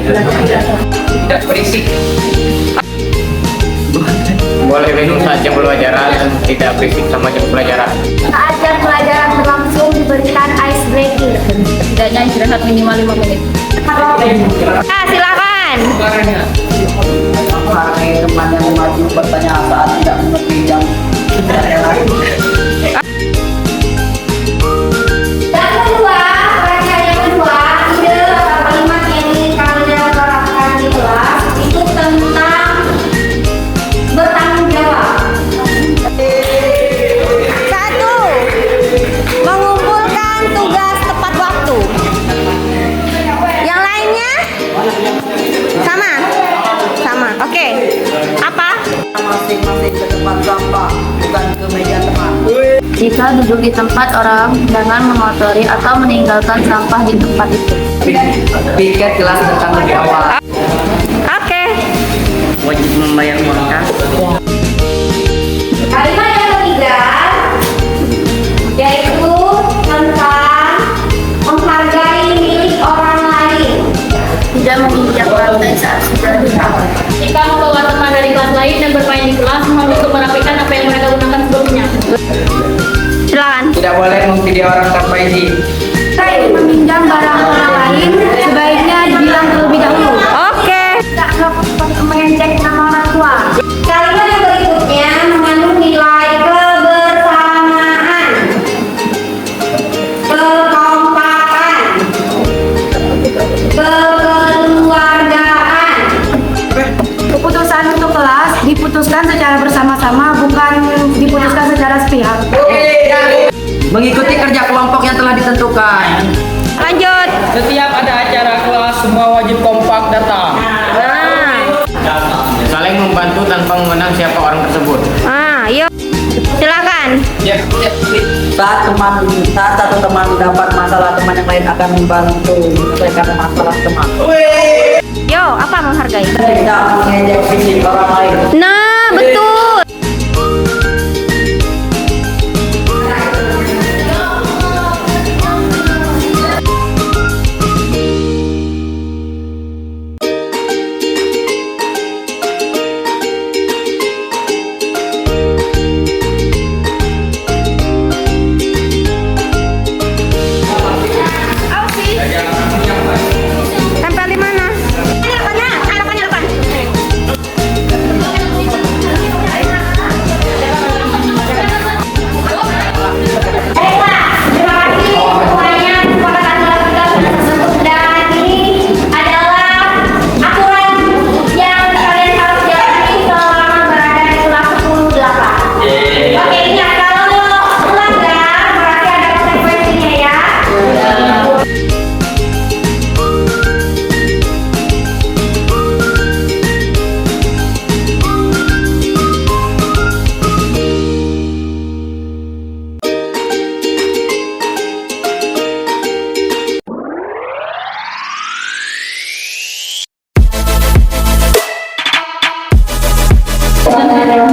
Tidak berisik. Boleh minum saat jam pelajaran dan tidak berisik sama jam pelajaran. Saat jam pelajaran berlangsung diberikan ice breaking. Setidaknya istirahat minimal 5 menit. Silakan. Menghargai teman yang maju bertanya saat tidak mengerti jam. Yang kedua, pelajaran yang kedua, ide atau kalimat yang ingin kalian terapkan di kelas itu tentang bertanggung jawab. 1. Mengumpulkan tugas tepat waktu. Yang lainnya? Sama? Sama, oke. Apa? Masing-masing ke tempat sampah, bukan ke meja teman. Jika duduk di tempat orang, jangan mengotori atau meninggalkan sampah di tempat itu. Piket kelas bertanggung jawab. Oke. Wajib membayar uang kas. Kalimat yang ketiga yaitu tentang menghargai milik orang lain. Tidak menginjak lantai saat sudah di kamar. Jika membawa teman dari kelas lain dan bermain di kelas, mohon untuk merapikan apa yang mereka gunakan sebelumnya. Silakan. Tidak boleh memvideo orang tanpa izin. Jika ingin meminjam barang orang lain, sebaiknya bilang terlebih dahulu. Oke. Tidak mengecek nama orang tua. Kalimat yang berikutnya mengandung nilai kebersamaan, kekompakan, kekeluargaan. Keputusan untuk kelas diputuskan secara bersama-sama, bukan diputuskan secara sepihak. Mengikuti kerja kelompok yang telah ditentukan. Lanjut. Setiap ada acara kelas, semua wajib kompak datang. Saling membantu tanpa mengenal siapa orang tersebut. Yuk. Silakan. Saat satu teman mendapat masalah, teman yang lain akan membantu menyelesaikan masalah teman. Yo, apa menghargai? Tidak mengejek fisik orang lain. Nah, betul. Tempel di mana? Harapan.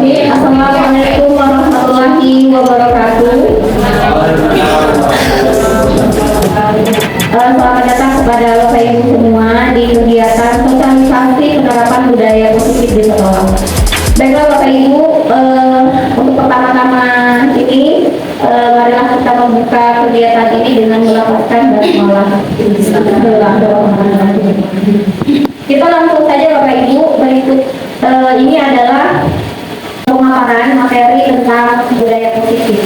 Assalamualaikum warahmatullahi wabarakatuh. Selamat datang kepada Bapak Ibu semua di kegiatan sosialisasi penerapan budaya positif di sekolah. Baiklah Bapak Ibu, untuk pertama-tama ini marilah kita membuka kegiatan ini dengan melafazkan basmalah. Kita langsung saja Bapak Ibu, berikut ini adalah pemaparan materi tentang budaya positif.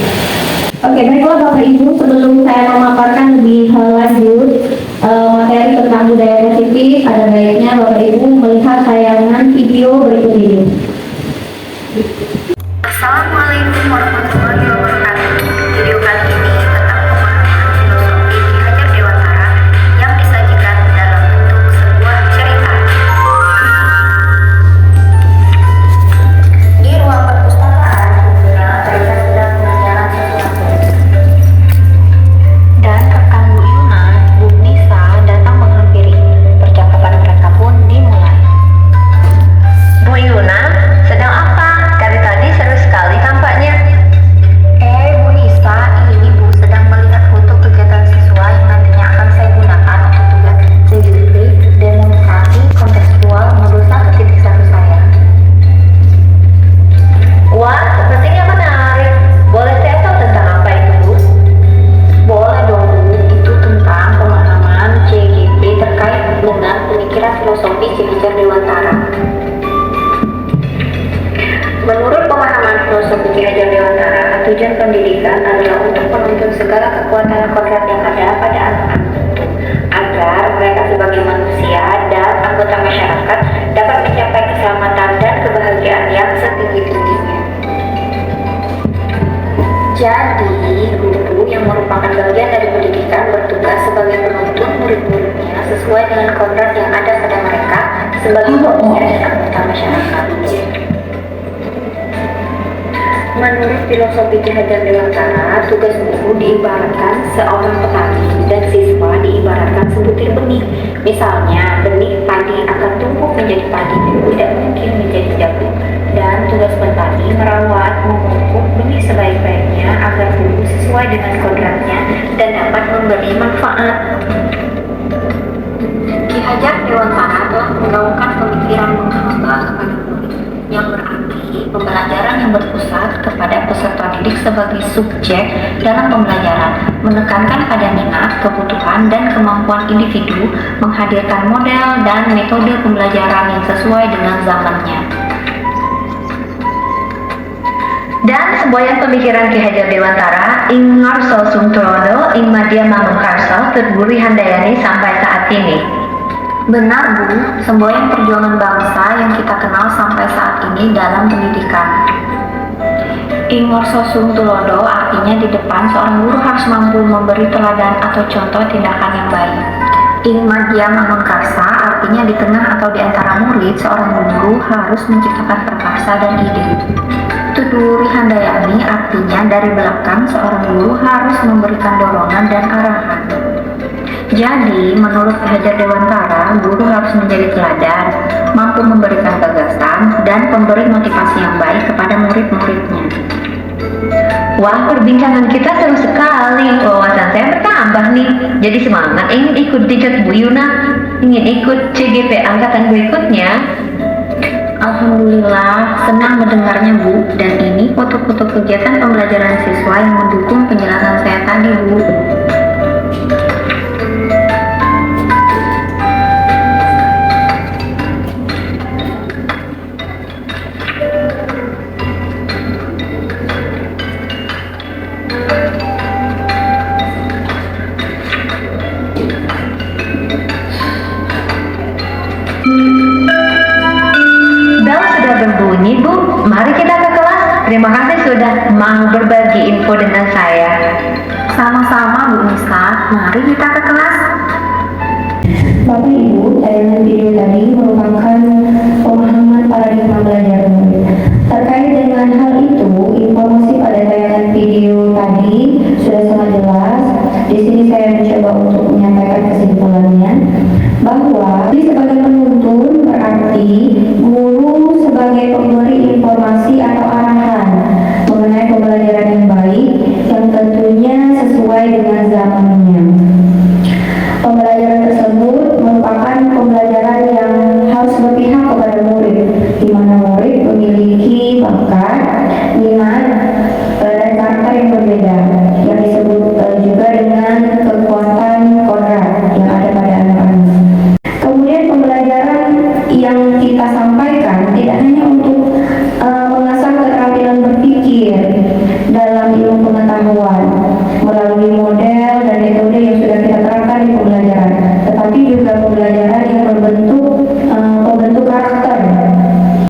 Oke, baiklah Bapak Ibu, sebelum saya memaparkan lebih lanjut materi tentang budaya positif, ada baiknya Bapak Ibu melihat tayangan video berikut ini. Assalamualaikum warahmatullahi wabarakatuh. Video kali ini tentang pemahaman filosofi Ki Hajar Dewantara yang disajikan dalam bentuk sebuah cerita. Di ruang perpustakaan, cerita sedang berjalan sesuatu. Dan rekan Bu Yuna, Bu Nisa datang menghampiri. Percakapan mereka pun dimulai. Bu Yuna, sedang apa? Dari tadi seru sekali tampaknya. filosofi Ki Dewantara. Menurut pemahaman filosofi Ki Dewantara, tujuan pendidikan adalah untuk menuntun segala kekuatan kodrat yang ada pada anak-anak itu, agar mereka sebagai manusia dan anggota masyarakat dapat mencapai keselamatan dan kebahagiaan yang setinggi-tingginya. Jadi, guru yang merupakan bagian dari pendidikan bertugas sebagai penuntun murid-muridnya sesuai dengan kodrat yang ada pada mereka sebagai manusia dan anggota masyarakat. Menurut filosofi Ki Dewantara, tugas guru diibaratkan seorang petani dan siswa diibaratkan sebutir benih. Misalnya, benih padi akan tumbuh menjadi padi, tidak mungkin menjadi jagung. Dan tugas petani merawat, memupuk benih sebaik-baiknya agar tumbuh sesuai dengan kodratnya dan dapat memberi manfaat. Ki Dewantara telah menggaungkan pemikiran menghamba kepada murid, yang berarti pembelajaran yang berpusat kepada peserta didik sebagai subjek dalam pembelajaran, menekankan pada minat, kebutuhan, dan kemampuan individu, menghadirkan model dan metode pembelajaran yang sesuai dengan zamannya. Dan semboyan pemikiran Ki Dewantara ing ngarsa sungtulodo ing madya mamungkarsa Guri Handayani sampai saat ini. Benar Bu, semboyan perjuangan bangsa yang kita kenal sampai saat ini dalam pendidikan. Ing ngarsa sungtulodo artinya di depan seorang guru harus mampu memberi teladan atau contoh tindakan yang baik. Ing madya mamungkarsa artinya di tengah atau di antara murid seorang guru harus menciptakan prakarsa dan ide. Tuduri Handayani artinya dari belakang seorang guru harus memberikan dorongan dan arahan. Jadi, menurut Ki Dewantara, guru harus menjadi teladan, mampu memberikan gagasan, dan pemberi motivasi yang baik kepada murid-muridnya. Wah, perbincangan kita seru sekali. Wawasan saya bertambah nih. Jadi semangat ingin ikut dijet Bu Yuna, ingin ikut CGP angkatan berikutnya. Alhamdulillah, senang mendengarnya Bu. Dan ini foto-foto kegiatan pembelajaran siswa yang mendukung penjelasan saya tadi Bu. Berbunyi Bu, mari kita ke kelas. Terima kasih sudah mau berbagi info dengan saya. Sama-sama Bu Nisa, mari kita ke kelas. Bapak Ibu, tayangan video tadi merupakan pemahaman paradigma belajar murid. Terkait dengan hal itu, informasi pada tayangan video tadi sudah sangat jelas. Di sini saya mencoba untuk menyampaikan kesimpulannya bahwa sebagai penuntun berarti guru sebagai pemberi informasi atau arahan mengenai pembelajaran yang baik yang tentunya sesuai dengan zamannya. Pembelajaran tersebut merupakan pembelajaran yang harus berpihak kepada murid, di mana murid memiliki bakat, minat, dan karakter yang berbeda, yang disebut juga dengan kekuatan kodrat yang ada pada anak-anak. Kemudian pembelajaran yang kita sampaikan tidak hanya untuk mengasah keterampilan berpikir dalam ilmu pengetahuan melalui model dan metode yang sudah kita terapkan di pembelajaran, tetapi juga pembelajaran yang membentuk karakter.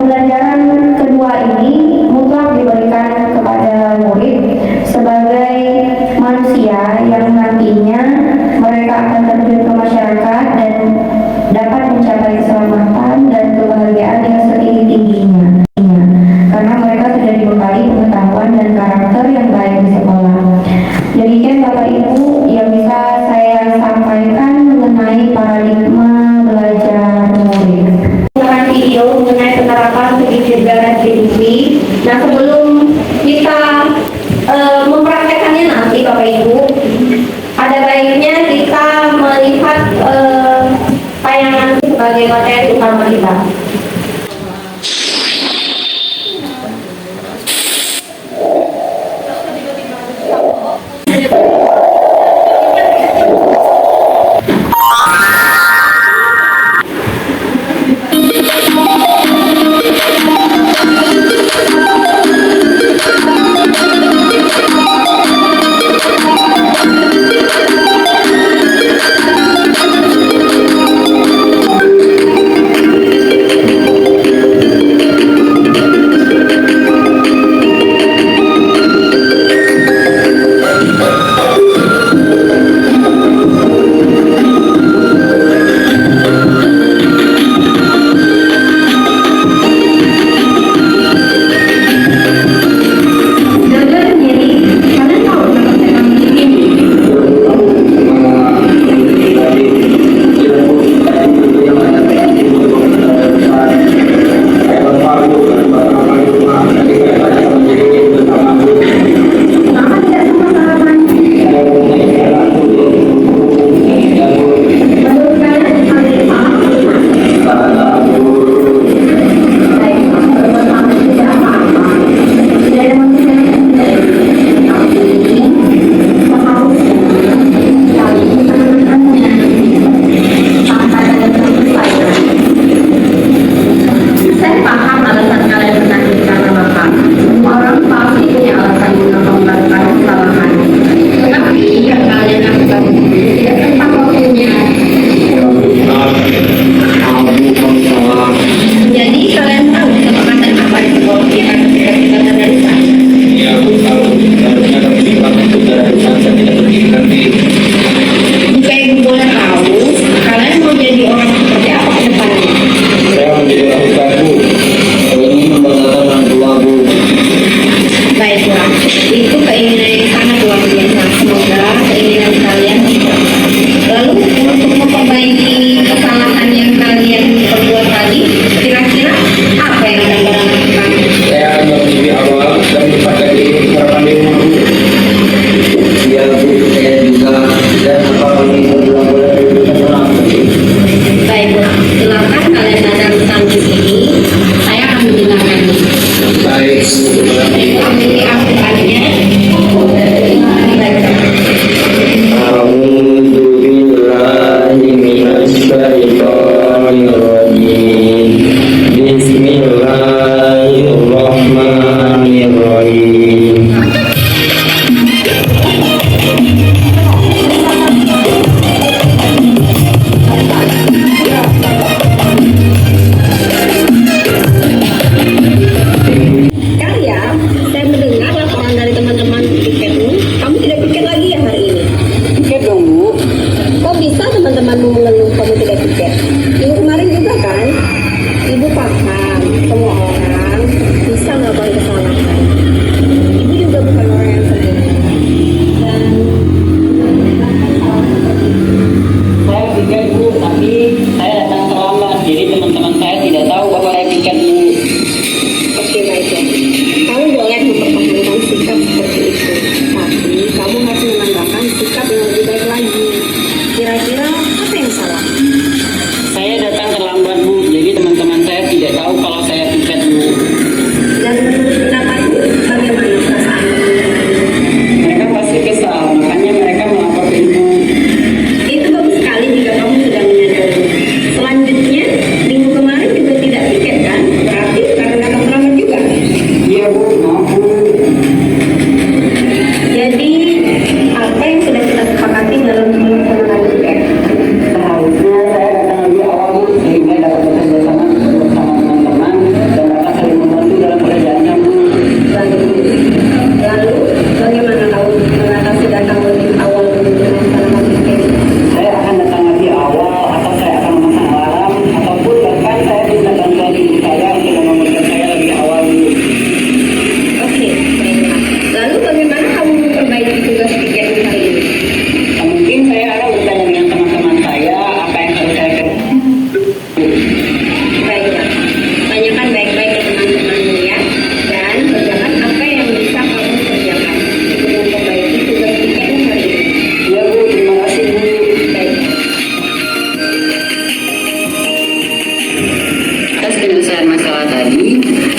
Pembelajaran kedua ini mutlak diberikan kepada murid sebagai manusia yang nantinya mereka akan terjun ke masyarakat dan dapat mencapai keselamatan dan kebahagiaan yang setinggi-tingginya, karena mereka sudah dibekali pengetahuan dan karakter yang baik di sekolah. Demikian Bapak Ibu yang bisa saya sampaikan mengenai paradigma belajar murid. Video mengenai penerapan kebijakan GDP. Nah, sebelum kita mempraktekannya nanti Bapak Ibu, ada baiknya kita melihat tayangan sebagai materi utama kita.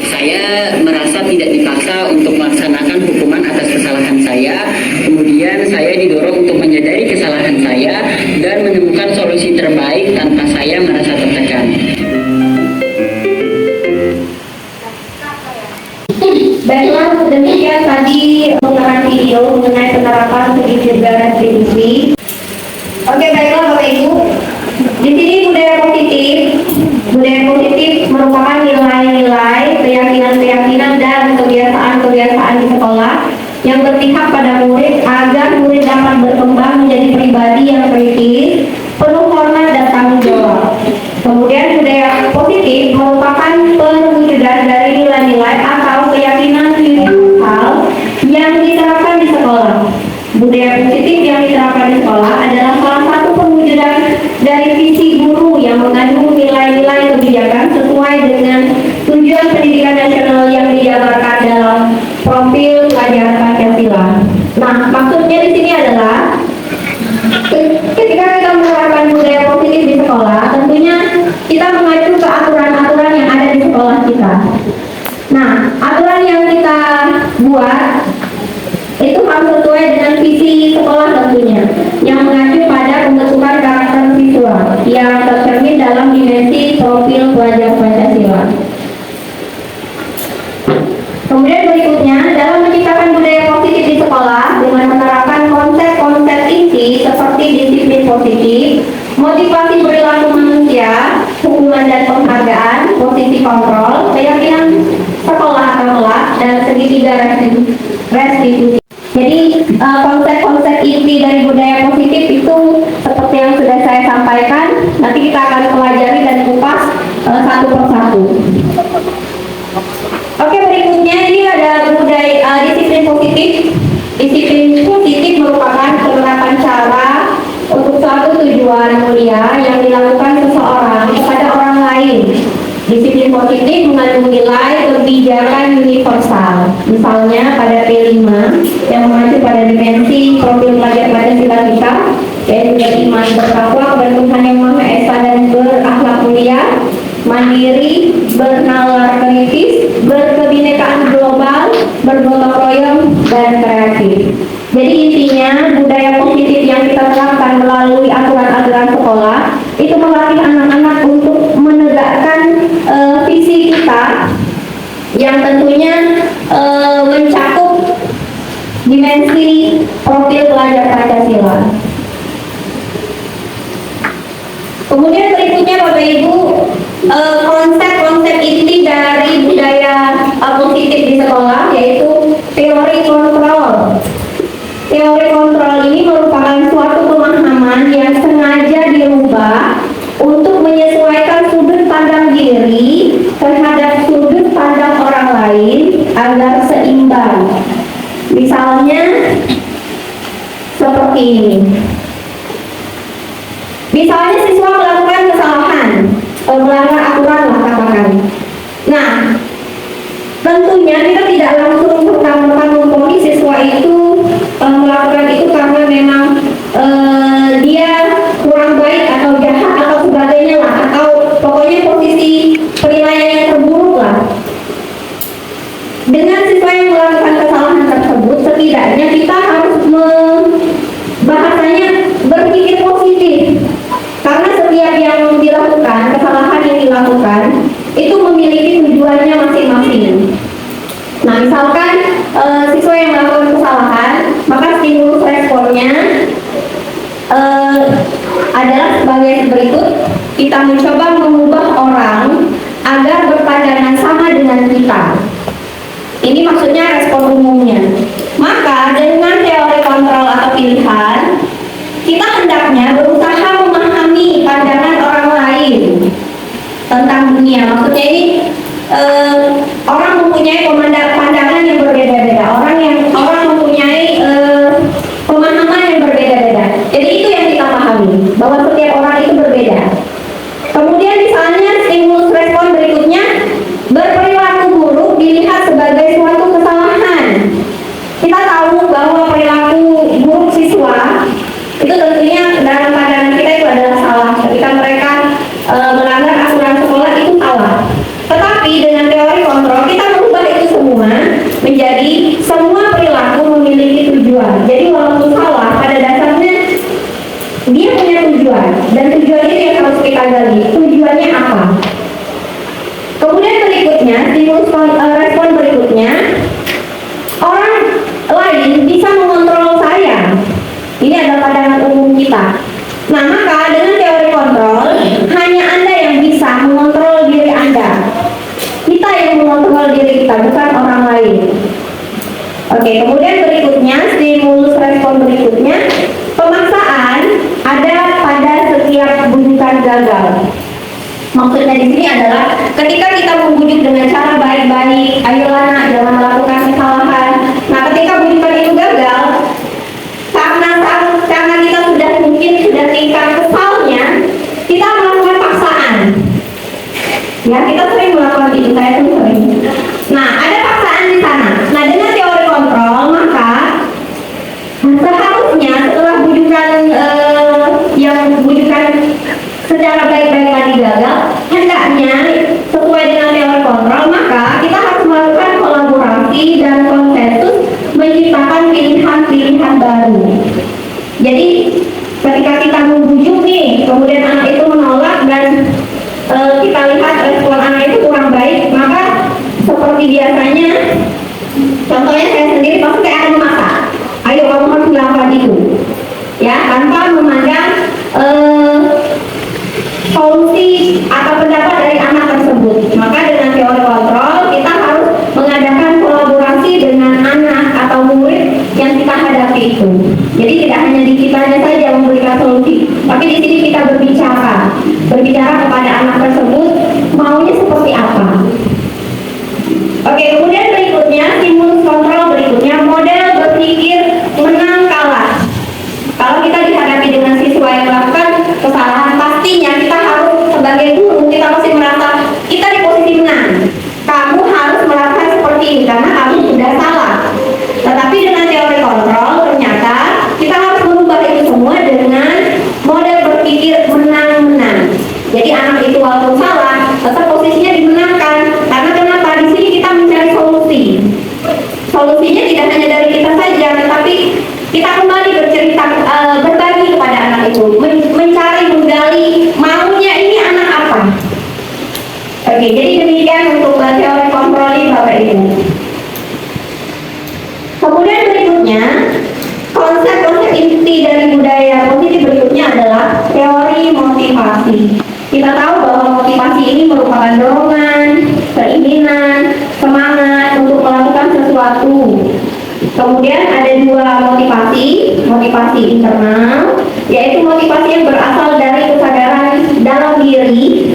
saya merasa tidak dipaksa untuk melaksanakan hukuman atas kesalahan saya. Kemudian saya didorong untuk menyadari kesalahan saya dan menemukan solusi terbaik tanpa saya merasa tertekan. Baiklah, demikian tadi pengarahan video mengenai penerapan prinsip dan restitusi. Oke, baiklah Bapak Ibu. Di sini budaya positif merupakan nilai-nilai, keyakinan-keyakinan dan kebiasaan-kebiasaan di sekolah yang berpihak pada murid agar murid dapat berkembang menjadi pribadi yang kritis, penuh hormat dan tanggung jawab. Kemudian budaya positif merupakan perwujudan dari nilai-nilai atau keyakinan universal yang diterapkan di sekolah. Budaya positif yang diterapkan di sekolah adalah salah satu perwujudan dari visi guru yang mengandung nilai-nilai kebijakan sesuai dengan tujuan pendidikan nasional yang dijabarkan dalam profil pelajar Pancasila. Nah, maksudnya di sini adalah ketika kita menerapkan budaya positif di sekolah, tentunya kita mengacu ke aturan-aturan yang ada di sekolah kita. Nah, aturan yang kita buat itu harus sesuai dengan visi sekolah tentunya, yang mengacu pada pembentukan karakter siswa yang tercermin dalam dimensi profil pelajar Pancasila. Kemudian berikutnya, dalam menciptakan budaya positif di sekolah dengan menerapkan konsep-konsep inti seperti disiplin positif, motivasi perilaku manusia, hukuman dan penghargaan, posisi kontrol, keyakinan sekolah atau kelas, dan segitiga restitusi. Jadi konsep-konsep inti dari budaya positif itu seperti yang sudah saya sampaikan, nanti kita akan pelajari dan kupas satu persatu. Oke, berikutnya ini ada budaya disiplin positif. Disiplin positif merupakan penerapan cara untuk suatu tujuan mulia yang dilakukan seseorang kepada orang lain. Disiplin positif mengandung nilai kebijakan universal. Misalnya pada P5 yang mengacu pada dimensi profil pelajar Pancasila kita, yaitu beriman, bertakwa kepada Tuhan Yang Maha Esa dan berakhlak mulia, mandiri, bernalar kritis, berkebinekaan global, bergotong royong, dan kreatif. Jadi intinya budaya positif yang kita terapkan melalui aturan-aturan sekolah itu melatih anak-anak untuk menegakkan visi kita yang tentunya mencakup dimensi profil pelajar Pancasila. Kemudian berikutnya Bapak Ibu, konsep-konsep inti dari budaya positif di sekolah yaitu teori kontrol. Teori kontrol ini merupakan suatu pemahaman yang sengaja dirubah untuk menyesuaikan sudut pandang diri terhadap sudut pandang orang lain agar seimbang. Misalnya seperti ini. Misalnya siswa melakukan kesalahan, melanggar aturan lah katakan. Nah, tentunya kita tidak langsung serta-merta memponis siswa itu melakukan itu karena memang dia kurang baik atau jahat atau sebagainya lah, atau pokoknya posisi penilaian yang terburuk lah. Dengan siswa yang melakukan kesalahan tersebut, setidaknya kita harus bahasanya berpikir positif, karena setiap yang dilakukan, kesalahan yang dilakukan itu memiliki tujuannya masing-masing. Nah, misalkan siswa yang melakukan kesalahan, maka stimulus responnya adalah sebagai berikut. Kita mencoba mengubah orang agar berpandangan sama dengan kita. Ini maksudnya respon umumnya. Maka dengan teori kontrol atau pilihan, kita hendaknya berusaha memahami pandangan orang lain tentang dunia. Maksudnya ini orang mempunyai pandangan yang berbeda-beda. Orang mempunyai pemahaman yang berbeda-beda. Jadi itu yang kita pahami, bahwa setiap orang itu berbeda. Kemudian misalnya stimulus respon berikutnya, berperilaku buruk dilihat sebagai suatu kesalahan. Kita tahu bahwa perilaku buruk siswa itu tentunya dalam pandangan kita itu adalah salah. Ketika mereka melanggar aturan sekolah itu salah. Tetapi dengan teori kita, bukan orang lain. Oke, kemudian berikutnya, stimulus respon berikutnya, pemaksaan ada pada setiap bujukan gagal. Maksudnya di sini adalah ketika kita membujuk dengan cara baik-baik, ayolah nak, jangan melakukan kesalahan. Nah, ketika bujukan itu gagal, karena kita sudah tingkat kesalnya, kita melakukan paksaan. Ya, kita sering melakukan itu, saya tuh sering. Nah, ada paksaan di sana. Nah, dengan teori kontrol, maka seharusnya setelah bujukan secara baik-baik tadi gagal, hendaknya sesuai dengan teori kontrol, maka kita harus melakukan kolaborasi dan konsensus menciptakan pilihan-pilihan baru. Jadi ketika kita membujuk nih, kemudian anak itu menolak dan kita lihat respon anak itu kurang baik, maka seperti biasanya, contohnya saya sendiri pasti saya akan memaksa, ayo kamu harus melakukan itu, ya, tanpa memandang solusi atau pendapat dari anak tersebut. Maka dengan teori kontrol kita harus mengadakan kolaborasi dengan anak atau murid yang kita hadapi itu. Jadi tidak hanya di kitanya saja memberikan solusi, tapi di sini kita berbicara kepada anak tersebut maunya seperti apa. Oke, kemudian berikutnya stimulus kontrol berikutnya model berpikir menang kalah. Kalau kita dihadapi dengan siswa yang melakukan kesalahan, pastinya kita harus sebagai guru kita mesti merasa kita di posisi menang. Kamu harus melakukan seperti ini karena kamu sudah salah. Tetapi dengan teori kontrol ternyata kita harus merubah itu semua dengan model berpikir menang-menang. Jadi anak itu walaupun salah tetap posisinya dimenangkan. Karena kenapa? Di sini kita mencari solusi. Solusinya tidak hanya dari kita saja, tetapi kita kembali bercerita, berbagi kepada anak itu, mencari, menggali maunya ini anak apa. Oke, jadi demikian untuk teori kontrol ini Bapak Ibu. Kemudian berikutnya, konsep-konsep inti dari budaya positif berikutnya adalah teori motivasi. Kita tahu bahwa motivasi ini merupakan dorongan, keinginan, semangat untuk melakukan sesuatu. Kemudian ada dua motivasi internal, yaitu motivasi yang berasal dari kesadaran dalam diri.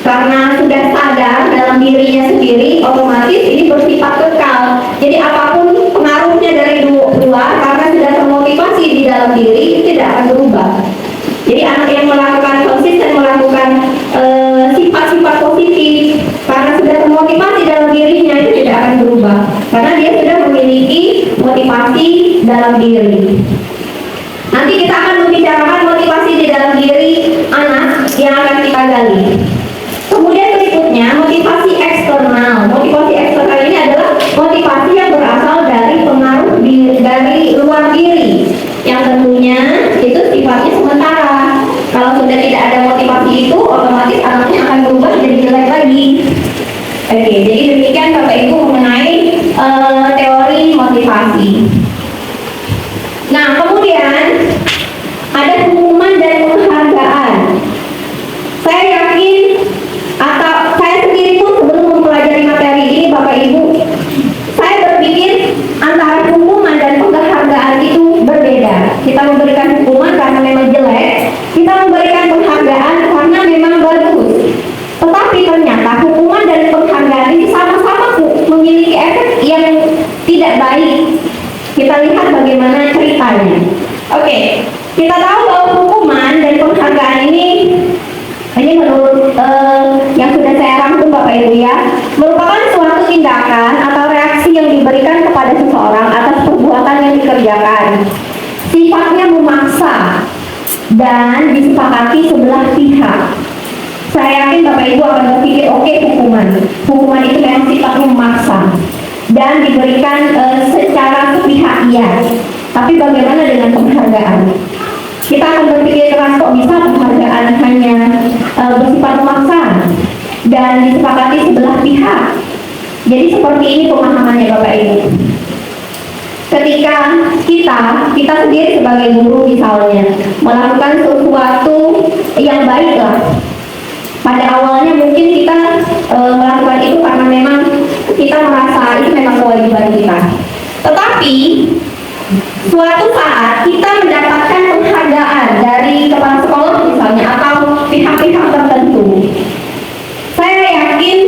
Karena sudah sadar dalam dirinya sendiri, otomatis ini bersifat kekal. Jadi apapun pengaruhnya dari luar, karena sudah termotivasi di dalam diri, itu tidak akan berubah. Jadi anak yang konsisten melakukan sifat-sifat positif, karena sudah termotivasi dalam dirinya, itu tidak akan berubah. Karena dia sudah memiliki motivasi dalam diri. Nanti kita akan membicarakan motivasi di dalam diri anak yang akan kita gali. Kemudian berikutnya motivasi eksternal. Motivasi eksternal ini adalah motivasi yang berasal dari pengaruh dari luar diri, yang tentunya itu sifatnya sementara. Kalau sudah tidak ada motivasi itu, otomatis anaknya akan berubah jadi jelek lagi. Oke, jadi demikian Bapak Ibu mengenai teori motivasi. Nah, kemudian ada hukuman dan penghargaan. Saya yakin atau saya sendiri pun sebelum mempelajari materi ini Bapak Ibu, saya berpikir antara hukuman dan penghargaan itu berbeda. Kita memberikan hukuman karena memang jelek, kita memberikan penghargaan karena memang bagus. Tetapi ternyata hukuman dan penghargaan ini sama-sama memiliki efek yang tidak baik. Kita lihat bagaimana ceritanya. Oke, kita tahu bahwa hukuman dan penghargaan ini menurut yang sudah saya rangkum Bapak Ibu ya, merupakan suatu tindakan atau reaksi yang diberikan kepada seseorang atas perbuatan yang dikerjakan. Sifatnya memaksa dan disepakati sebelah pihak. Saya yakin Bapak Ibu akan berpikir, oke, hukuman itu memang sifatnya memaksa dan diberikan secara sepihak, iya. Tapi bagaimana dengan penghargaan? Kita akan berpikir keras, kok bisa penghargaan hanya bersifat memaksa dan disepakati sebelah pihak. Jadi seperti ini pemahamannya Bapak Ibu. Ketika kita sendiri sebagai guru misalnya melakukan sesuatu yang baik lah, pada awalnya mungkin kita melakukan itu karena memang kita kewajiban kita. Tetapi suatu saat kita mendapatkan penghargaan dari kepala sekolah misalnya atau pihak-pihak tertentu. Saya yakin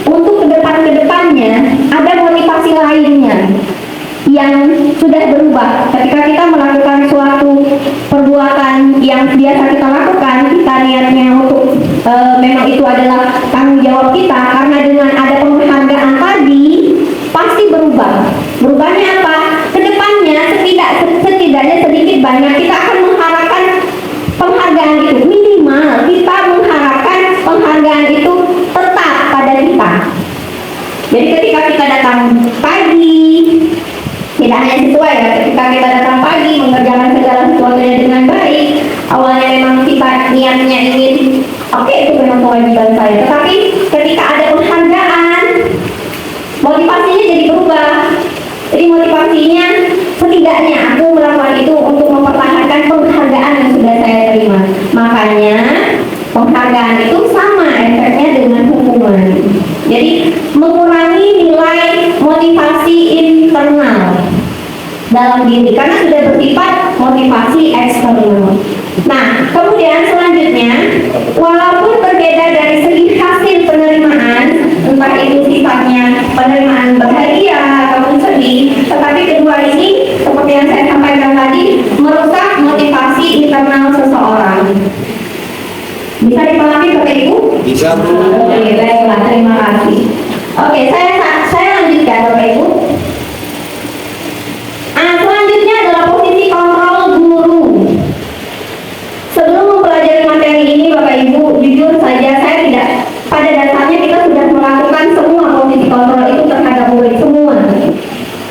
untuk kedepannya ada motivasi lainnya yang sudah berubah ketika kita melakukan suatu perbuatan yang biasa kita lakukan, kita niatnya untuk memang itu adalah tanggung jawab kita, karena dengan ada penghargaan tadi pasti berubah. Berubahnya apa? Kedepannya setidaknya sedikit banyak kita akan mengharapkan penghargaan itu, minimal kita mengharapkan penghargaan itu tetap pada kita. Jadi ketika kita datang pagi, tidak hanya sesuai ya, ketika kita datang pagi mengerjakan segala sesuatunya dengan baik, awalnya memang kita niatnya ingin oke, itu memang kewajiban saya, tetapi ketika ada penghargaan motivasinya jadi berubah. Jadi motivasinya setidaknya aku melakukan itu untuk mempertahankan penghargaan yang sudah saya terima. Makanya penghargaan itu sama efeknya dengan hukuman. Jadi mengurangi nilai motivasi internal dalam diri karena sudah bersifat motivasi eksternal. Nah, kemudian selanjutnya, walaupun berbeda dari segi hasil penerimaan, entah itu sifatnya penerimaan bahagia ataupun sedih, tetapi kedua ini seperti yang saya sampaikan tadi merusak motivasi internal seseorang. Bisa dipahami Bapak Ibu? Bisa, Bu. Oke, baiklah, terima kasih. Oke, saya lanjutkan Bapak Ibu. Selanjutnya adalah posisi kontrol guru. Sebelum mempelajari materi ini Bapak Ibu, jujur saja saya tidak, pada dasarnya kita sudah melakukan semua posisi kontrol itu terhadap murid semua.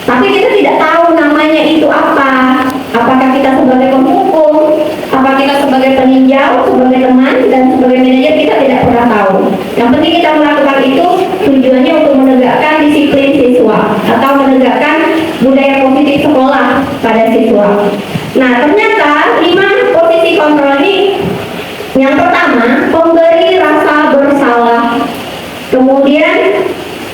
Tapi kita tidak tahu namanya itu apa. Apakah kita sebagai penghukum, apa kita sebagai peninjau, sebagai teman, dan sebagai manajer, kita tidak pernah tahu. Yang penting kita melakukan itu tujuannya untuk menegakkan disiplin siswa atau menegakkan budaya positif sekolah pada siswa. Nah, ternyata 5 posisi kontrol ini, yang pertama, pemberi rasa bersalah. Kemudian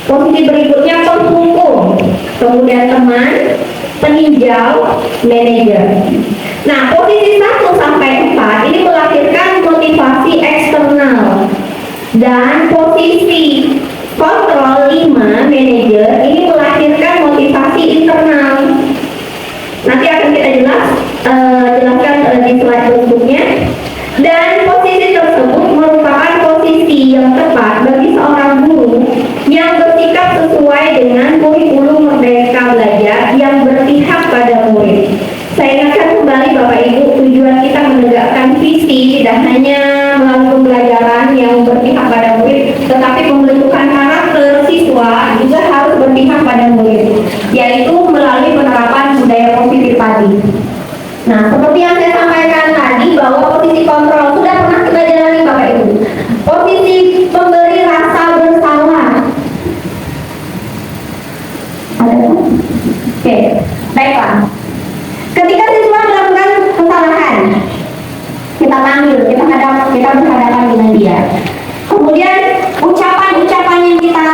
posisi berikutnya penghukum, kemudian teman, peninjau, manajer. Nah, posisi 1 sampai 4 ini melahirkan motivasi eksternal, dan posisi kontrol 5 manajer ini melahirkan motivasi internal. Nanti akan kita jelaskan di slide berikutnya. Dan posisi tersebut merupakan posisi yang tepat bagi seorang guru yang bersikap sesuai dengan kurikulum Merdeka Belajar yang berpihak pada murid. Saya ingatkan kembali Bapak Ibu, tujuan kita menegakkan visi tidak hanya melalui pembelajaran yang berpihak pada murid, tetapi pembentukan karakter siswa juga harus berpihak pada murid, yaitu melalui penerapan budaya positif tadi. Nah, seperti yang saya sampaikan tadi bahwa posisi kontrol sudah pernah kita jalani Bapak Ibu. Posisi pemberi rasa bersalah. Ada? Oke, baiklah. Ketika siswa melakukan kesalahan, kita panggil, kita berhadapan dengan dia. Kemudian ucapan-ucapan yang kita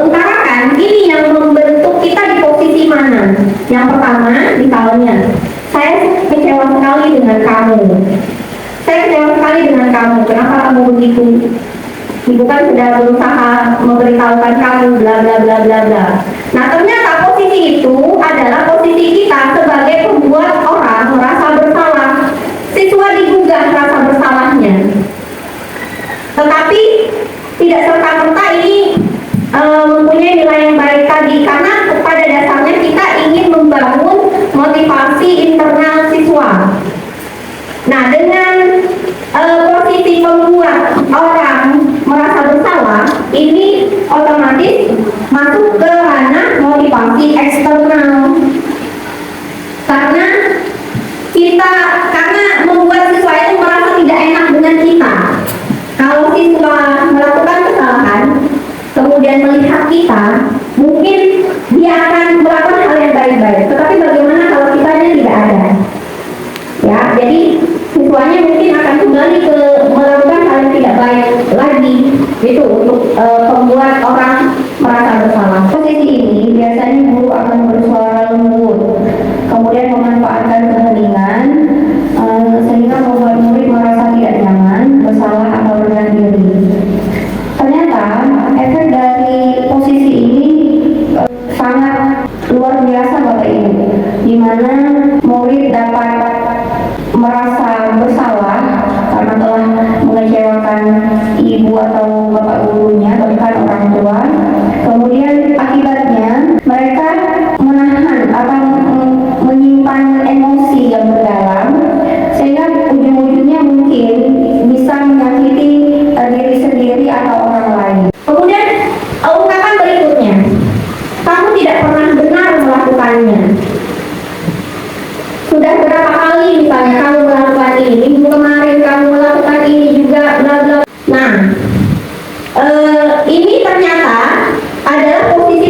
utarakan ini yang membentuk kita di posisi mana. Yang pertama, misalnya, saya kecewa sekali dengan kamu. Saya kecewa sekali dengan kamu. Kenapa kamu begitu? Ibu kan sudah berusaha memberitahukan kamu bla bla bla bla bla. Nah, ternyata posisi itu adalah posisi kita sebagai pembuat orang merasa bersalah. Siswa digugah rasa bersalahnya. Tetapi tidak serta-merta ini mempunyai nilai yang baik tadi, karena pada dasarnya kita ingin membangun motivasi internal siswa. Nah, dengan posisi membuat orang merasa bersalah, ini otomatis masuk ke ranah motivasi eksternal. Karena membuat siswa itu merasa tidak enak dengan kita. Kalau siswa melakukan kesalahan, kemudian melihat kita, mungkin dia akan melakukan hal yang baik-baik. Tetapi bagaimana kalau kitanya tidak ada? Ya, jadi siswanya mungkin akan kembali ke melakukan hal yang tidak baik lagi, itu untuk membuat orang merasa bersalah. Posisi ini biasanya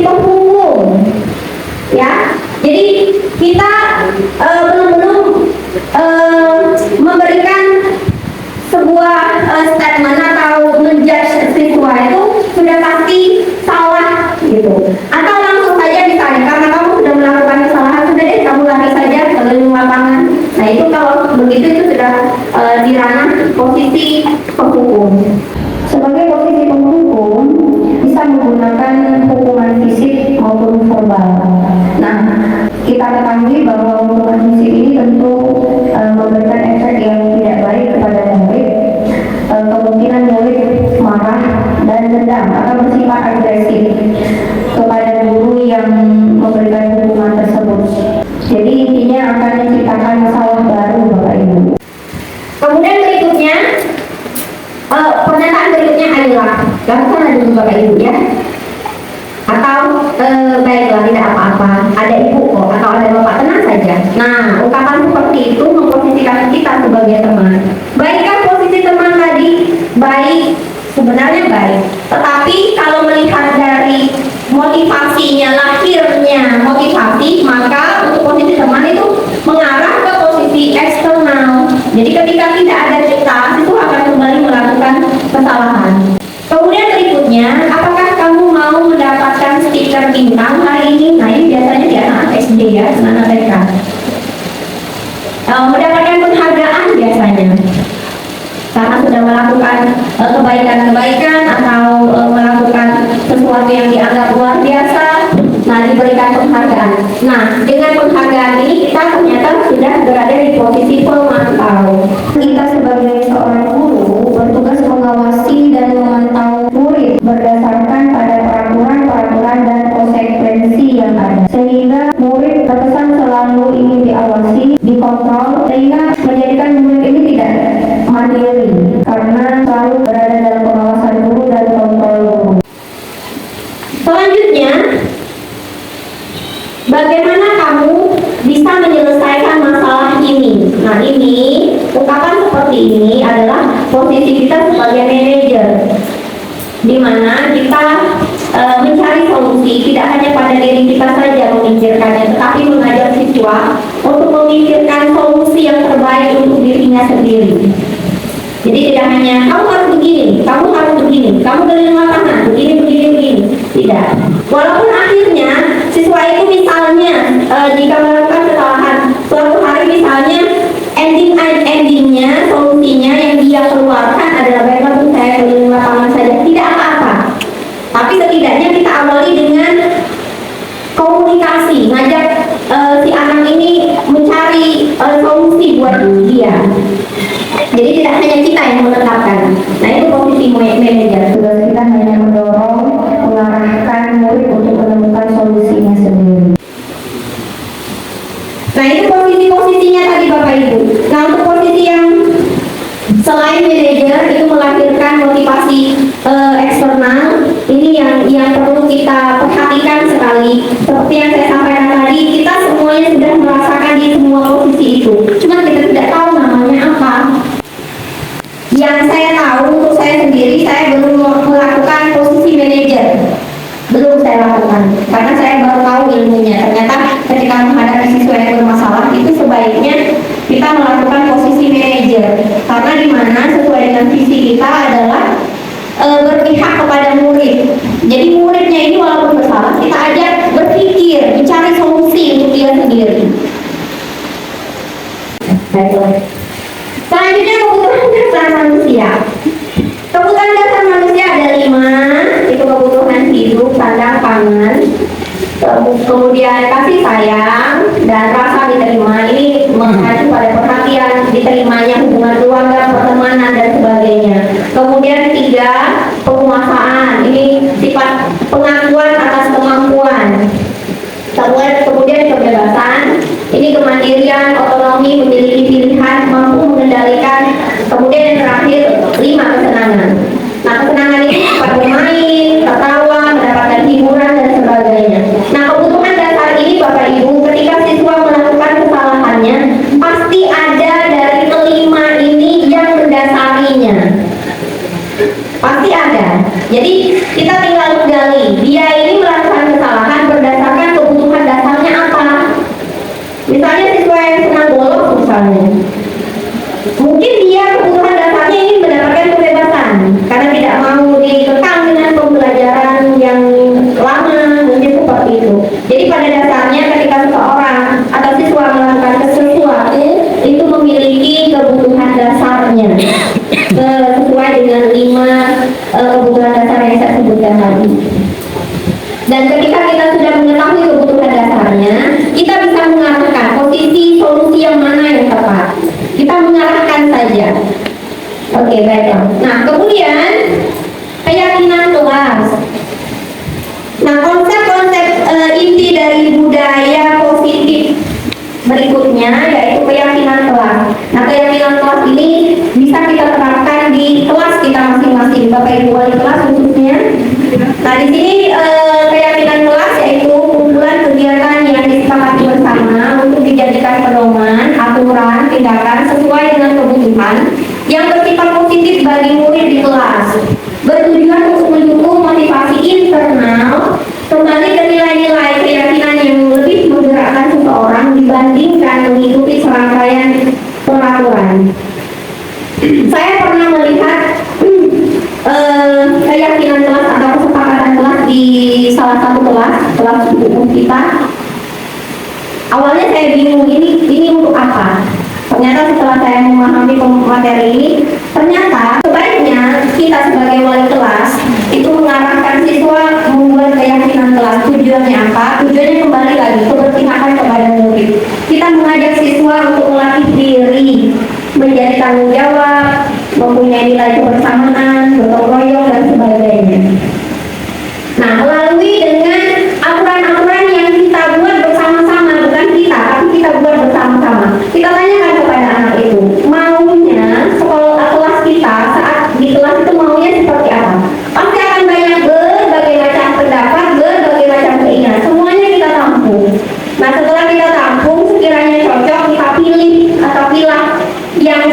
penghukum. Ya, jadi kita belum memberikan sebuah statement atau menjudge siswa itu sudah pasti salah gitu. Atau langsung saja misalnya karena kamu sudah melakukan kesalahan, sudah deh kamu lari saja keliling lapangan. Nah itu kalau begitu itu sudah di ranah posisi penghukum. Sebagai posisi penghukum bisa menggunakan hukuman fisik maupun verbal. Nah, kita ketahui bahwa hukuman fisik ini tentu memberikan efek yang tidak baik kepada murid. Kemungkinan murid marah dan dendam atau bersifat agresif kepada guru yang memberikan hukuman tersebut. Jadi intinya akan menciptakan masalah baru, Bapak Ibu. Kemudian berikutnya, pernyataan berikutnya adalah lakukan dulu Bapak Ibu ya. Atau baiklah tidak apa-apa, ada ibu kok atau ada bapak, tenang saja. Nah, ungkapan seperti itu memposisikan kita sebagai teman. Baikkah posisi teman tadi? Baik, sebenarnya baik. Tetapi kalau melihat dari motivasinya, lahirnya motivasi, maka untuk posisi teman itu mengarah ke posisi eksternal. Jadi ketika tidak ada kita, itu akan kembali melakukan kesalahan. Kemudian berikutnya, apakah kamu mau mendapatkan stiker bintang hari ini? Nah ini biasanya di anak SD ya, anak TK. Mendapatkan penghargaan biasanya karena sudah melakukan kebaikan-kebaikan atau melakukan sesuatu yang dianggap luar biasa. Nah diberikan penghargaan. Nah dengan penghargaan ini kita ternyata sudah berada di posisi pemantau. Kita sebagai seorang guru bertugas mengawasi dan memantau murid berdasarkan pada peraturan-peraturan dan konsekuensi yang ada. Sehingga murid terkesan selalu ingin diawasi, dikontrol, sehingga menjadikan murid ini tidak mandiri karena selalu berada dalam pengawasan guru dan kontrol guru. Selanjutnya, bagaimana kamu bisa menyelesaikan masalah ini? Nah ini, ungkapan seperti ini adalah posisi kita sebagai manajer, di mana kita mencari solusi tidak hanya pada diri kita saja memikirkannya, tetapi mengajak siswa untuk memikirkan solusi yang terbaik untuk dirinya sendiri. Jadi tidak hanya kamu harus begini, kamu harus begini, kamu dari lapangan begini. Tidak. Walaupun akhirnya siswa itu misalnya jika melakukan kesalahan suatu hari misalnya endingnya solusinya yang dia keluarkan adalah baiklah saya keliling lapangan saja, tidak apa-apa. Tapi setidaknya kita awali dengan komunikasi, ngajak si anak ini mencari solusi buat dia. Jadi tidak hanya kita yang menetapkan. Nah itu posisi manajer. Tugas kita hanya mendorong, mengarahkan murid untuk menemukan solusinya sendiri. Nah itu posisi-posisinya tadi Bapak Ibu. Nah untuk posisi yang selain manajer itu melahirkan motivasi eksternal, ini yang perlu kita perhatikan sekali. Seperti yang saya sampaikan tadi, kita semuanya sudah merasakan di semua posisi itu. Cuma kita tidak tahu namanya apa. Yang saya tahu untuk saya sendiri, saya belum melakukan posisi manajer. Belum saya lakukan karena saya baru tahu ilmunya. Ternyata ketika menghadapi siswa yang bermasalah itu sebaiknya kita melakukan posisi manajer, karena di mana sesuai dengan visi kita adalah berpihak kepada murid. Jadi muridnya ini walaupun bersalah kita ajak berpikir, mencari solusi untuk dia sendiri. Baiklah. Selanjutnya kebutuhan dasar manusia. Kebutuhan dasar manusia ada 5, itu kebutuhan hidup, sandang, pangan, kemudian kasih sayang dan rasa diterima. Ini mengacu pada perhatian, diterimanya hubungan keluarga, pertemanan dan sebagainya. Kemudian 3, penguasaan. Ini sifat pengakuan atas kemampuan. Kemudian kebebasan, ini kemandirian, otonomi, memiliki pilihan, mampu mengendalikan. Kemudian yang terakhir 5, kesenangan. Nah kesenangan ini dapat bermain, tertawa, mendapatkan hiburan dan sebagainya. Nah kebutuhan dasar ini Bapak Ibu, ketika siswa melakukan kesalahannya pasti ada dari kelima ini yang mendasarinya. Pasti ada. Jadi kita tinggal gali, dia ini melakukan kesalahan saya sebutkan tadi. Dan ketika kita sudah mengetahui kebutuhan dasarnya, kita bisa mengarahkan posisi solusi yang mana yang tepat. Kita mengarahkan saja. Oke, baiklah. Nah, kemudian keyakinan kelas. Nah, konsep-konsep inti dari budaya positif berikutnya yaitu keyakinan kelas. Nah, keyakinan kelas ini bisa kita terapkan di kelas kita masing-masing, Bapak Ibu wali kelas khususnya. Nah, di sini keyakinan kelas yaitu kumpulan kegiatan yang disepakati bersama untuk dijadikan pedoman, aturan, tindakan sesuai dengan kebutuhan yang bersifat positif bagi murid di kelas, bertujuan untuk mendukung motivasi internal kembali ke nilai-nilai keyakinan yang lebih menggerakkan seseorang dibandingkan mengikuti serangkaian peraturan. Saya pernah melihat keyakinan kelas atau kesepakatan kelas di salah satu kelas umum kita. Awalnya saya bingung ini untuk apa? Ternyata setelah saya memahami materi ini, ternyata sebaiknya kita sebagai wali kelas itu mengarahkan siswa membuat keyakinan kelas. Tujuannya apa? Tujuannya kembali lagi keberpihakan kepada murid. Kita mengajak siswa untuk melatih diri, menjadi tanggung jawab, mempunyai nilai kebersamaan, gotong royong dan sebagainya. Nah, melalui dengan aturan-aturan yang kita buat bersama-sama, bukan kita, tapi kita buat bersama-sama. Kita tanyakan kepada anak itu, maunya sekolah kelas kita saat di kelas itu maunya seperti apa? Pasti akan banyak berbagai macam pendapat, berbagai macam keinginan. Semuanya kita tampung. Nah, setelah kita tampung, sekiranya cocok, kita pilih atau pilah yang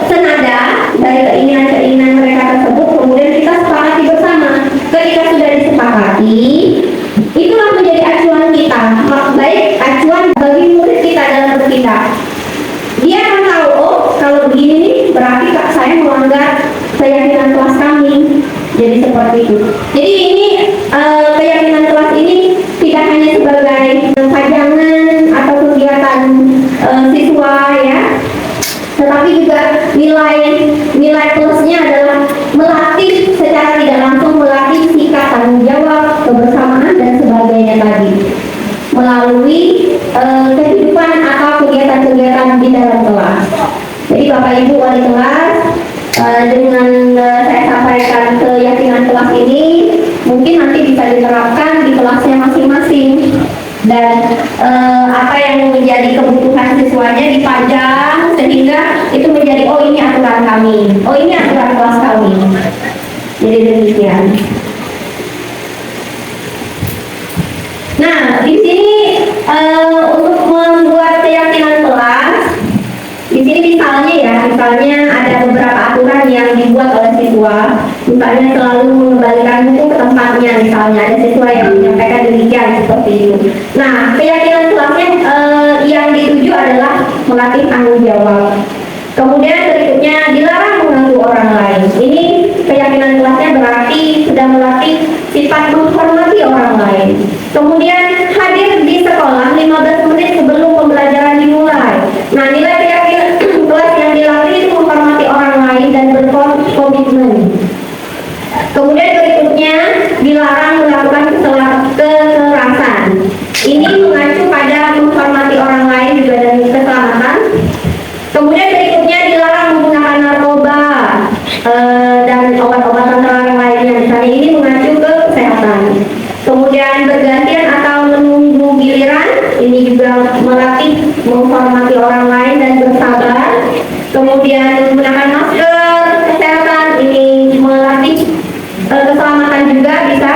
senada dari keinginan-keinginan mereka tersebut, kemudian kita sepakati bersama. Ketika sudah disepakati, itulah menjadi acuan kita, baik acuan bagi murid kita dalam bertindak. Dia akan tahu, oh kalau begini nih, berarti saya melanggar keyakinan kelas kami. Jadi seperti itu. Jadi ini keyakinan kelas ini tidak hanya sebagai pajangan atau kegiatan siswa ya, tetapi juga nilai plusnya adalah melatih secara tidak langsung, melatih sikap tanggung jawab, kebersamaan dan sebagainya tadi melalui kehidupan atau kegiatan-kegiatan di dalam kelas. Jadi Bapak Ibu wali kelas, dengan saya sampaikan keyakinan kelas ini mungkin nanti bisa diterapkan di kelasnya masing-masing. Dan apa yang menjadi kebutuhan siswanya dipajang sehingga itu menjadi oh ini aturan kami, oh ini aturan kelas kami. Jadi demikian. Nah, di sini untuk membuat keyakinan kelas, di sini misalnya ada beberapa aturan yang dibuat oleh siswa. Misalnya selalu mengembalikan buku ke tempatnya, misalnya ada siswa yang menyampaikan demikian seperti itu. Nah, keyakinan kelasnya yang dituju adalah melatih tanggung jawab. Kemudian berikutnya dilarang mengganggu orang lain. Ini keyakinan kelasnya berarti sudah melatih sifat menghormati orang lain. Kemudian hadir di sekolah 15 menit sebelum pembelajaran dimulai. Nah, nilai keyakinan kelas yang dilatih itu menghormati orang lain dan berkomitmen. Kemudian berikutnya dilarang melakukan kekerasan. Ini mengacu pada menghormati orang lain juga dan keselamatan. Kemudian berikutnya dilarang menggunakan narkoba dan obat-obatan terlarang lainnya. Misalnya ini mengacu ke kesehatan. Kemudian bergantian atau menunggu giliran, ini juga melatih menghormati orang lain dan bersabar. Kemudian menggunakan masker, kesehatan, ini melatih keselamatan juga bisa,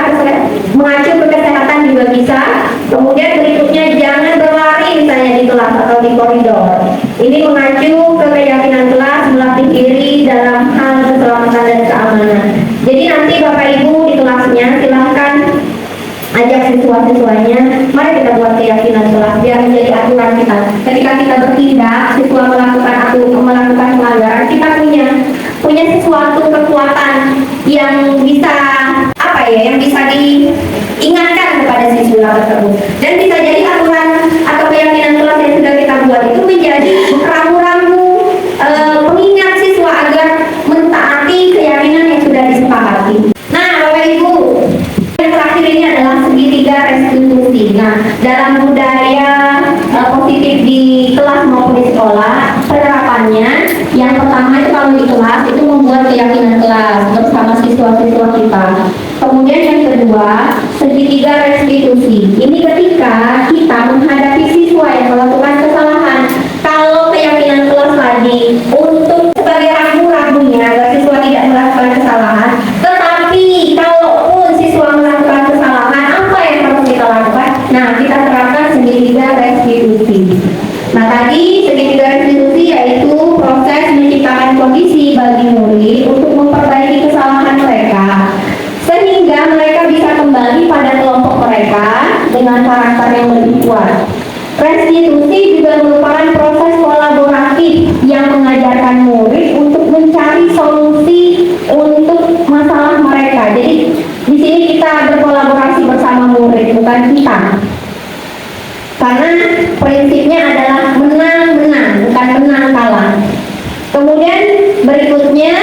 mengacu ke kesehatan juga bisa. Kemudian berikutnya jangan berlari misalnya di kelas atau di koridor. Ini mengacu ke keyakinan kelas, melatih diri dalam hal keselamatan dan keamanan. Jadi nanti Bapak Ibu di kelasnya silahkan ajak siswa-siswanya, mari kita buat keyakinan kelas biar menjadi aturan kita. Ketika kita bertindak, siswa melakukan pelanggaran, kita punya sesuatu kekuatan yang bisa yang bisa diingatkan kepada siswa tersebut, dan bisa jadi aturan atau keyakinan kelas yang sudah kita buat itu menjadi rambu-rambu pengingat siswa agar mentaati keyakinan yang sudah disepakati. Nah, Bapak Ibu segitiga restitusi. Nah, dalam budaya positif di kelas maupun di sekolah, penerapannya yang pertama itu kalau di kelas itu membuat keyakinan kelas bersama siswa-siswa kita. Kemudian yang kedua, segitiga restitusi. Ini ketika kita menghadapi siswa yang melakukan kesalahan. Kalau keyakinan kelas tadi untuk sebagai ragu-ragunya agar siswa tidak melakukan kesalahan, tetapi kalaupun siswa melakukan kesalahan, apa yang harus kita lakukan? Nah, kita terapkan segitiga restitusi. Nah, tadi segitiga restitusi yaitu proses menciptakan kondisi bagi murid untuk memperbaiki kesalahan mereka sehingga mereka bisa kembali pada kelompok mereka dengan karakter yang lebih kuat. Restitusi juga merupakan proses kolaboratif yang mengajarkan murid untuk mencari solusi untuk masalah mereka. Jadi di sini kita berkolaborasi bersama murid, bukan kita. Karena prinsipnya adalah menang-menang, bukan menang-kalah. Kemudian berikutnya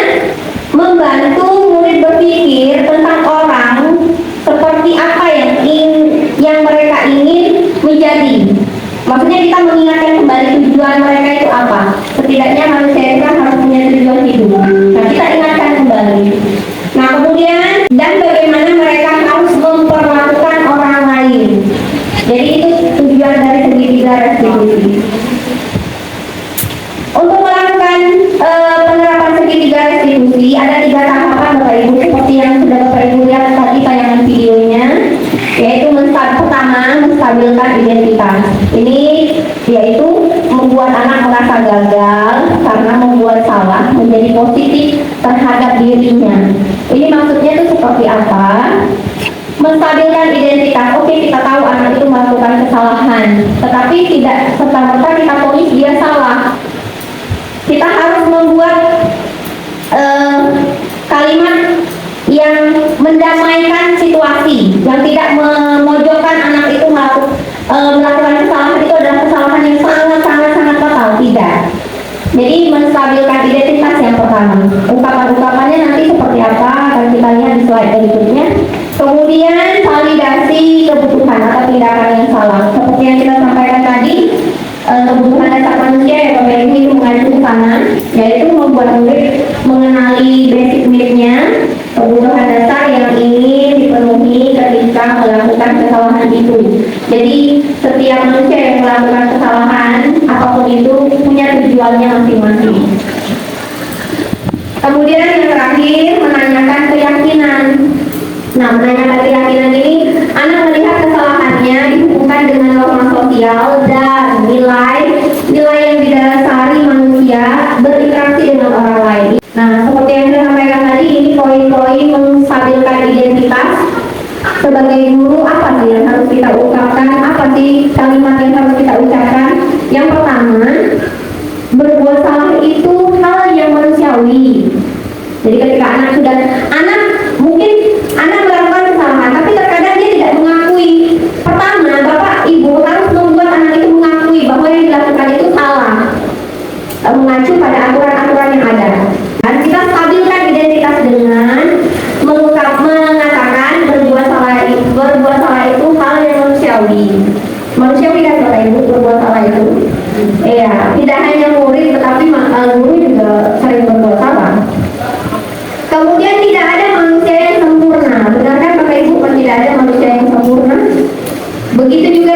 membantu murid berpikir tentang orang seperti apa yang mereka ingin menjadi. Maksudnya kita mengingatkan kembali tujuan mereka itu apa. Setidaknya manusia itu kan harus punya tujuan hidup. Nah, kita ingatkan kembali. Nah, kemudian dan bagaimana mereka harus memperlakukan orang lain. Jadi itu tujuan dari segitiga restitusi. Untuk melakukan penerapan segitiga restitusi ada 3 tahapan Bapak Ibu seperti yang sudah Bapak Ibu lihat tadi tayangan videonya, yaitu pertama menstabilkan identitas. Ini yaitu membuat anak merasa gagal karena membuat salah menjadi positif terhadap dirinya. Ini maksudnya itu seperti apa? Menstabilkan identitas. Oke, kita tahu anak itu melakukan kesalahan, tetapi tidak serta-merta kita ponis dia salah. Kita harus membuat kalimat yang mendamaikan situasi, yang tidak memojokkan anak itu melakukan kesalahan itu adalah kesalahan yang sangat fatal. Tidak. Jadi menstabilkan identitas yang pertama. Ungkapan-ungkapannya nanti seperti apa akan kita lihat di slide berikutnya. Kemudian validasi kebutuhan atau tindakan yang salah. Seperti yang kita sampaikan tadi, kebutuhan dasar manusia ya Bapak Ibu itu mengacu ke sana, yaitu membuat murid mengenali basic need-nya, kebutuhan dasar yang ingin dipenuhi ketika melakukan kesalahan itu. Jadi setiap manusia yang melakukan kesalahan apapun itu punya tujuannya masing-masing. Kemudian yang terakhir menanyakan keyakinan. Nah, menanyakan keyakinan ini anak melihat kesalahannya dihubungkan dengan norma sosial dan nilai yang didasari manusia berinteraksi dengan orang lain. Nah, seperti yang saya sampaikan tadi, ini poin-poin menstabilkan identitas. Sebagai guru, apa sih yang harus kita ungkapkan? Apa sih kalimat yang harus kita ucapkan? Yang pertama, berbuat salah itu hal yang manusiawi. Jadi ketika mungkin anak melakukan kesalahan, tapi terkadang dia tidak mengakui. Pertama, Bapak Ibu harus membuat anak itu mengakui bahwa yang dilakukan itu salah, mengacu pada aturan-aturan yang ada. Dan kita stabilkan identitas dengan mengatakan berbuat salah itu hal yang manusiawi. Manusiawi kan Bapak Ibu, berbuat salah itu. Iya, tidak hanya murid tetapi guru juga sering berbuat salah. Kemudian tidak ada manusia yang sempurna. Benarkah Bapak Ibu tidak ada manusia yang sempurna? Begitu juga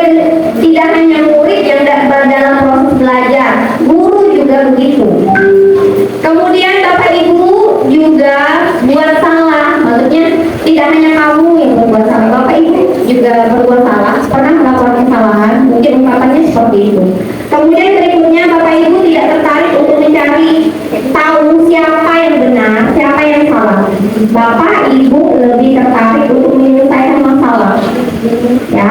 tidak hanya murid yang dalam proses belajar, guru juga begitu. Kemudian Bapak Ibu juga buat salah. Maksudnya tidak hanya kamu yang berbuat salah, Bapak Ibu juga berbuat salah, pernah melakukan kesalahan. Mungkin ungkapannya seperti itu. Kemudian berikutnya Bapak Ibu tidak tertarik untuk mencari tahu siapa yang benar, siapa yang salah. Bapak Ibu lebih tertarik untuk menyelesaikan masalah. Ya.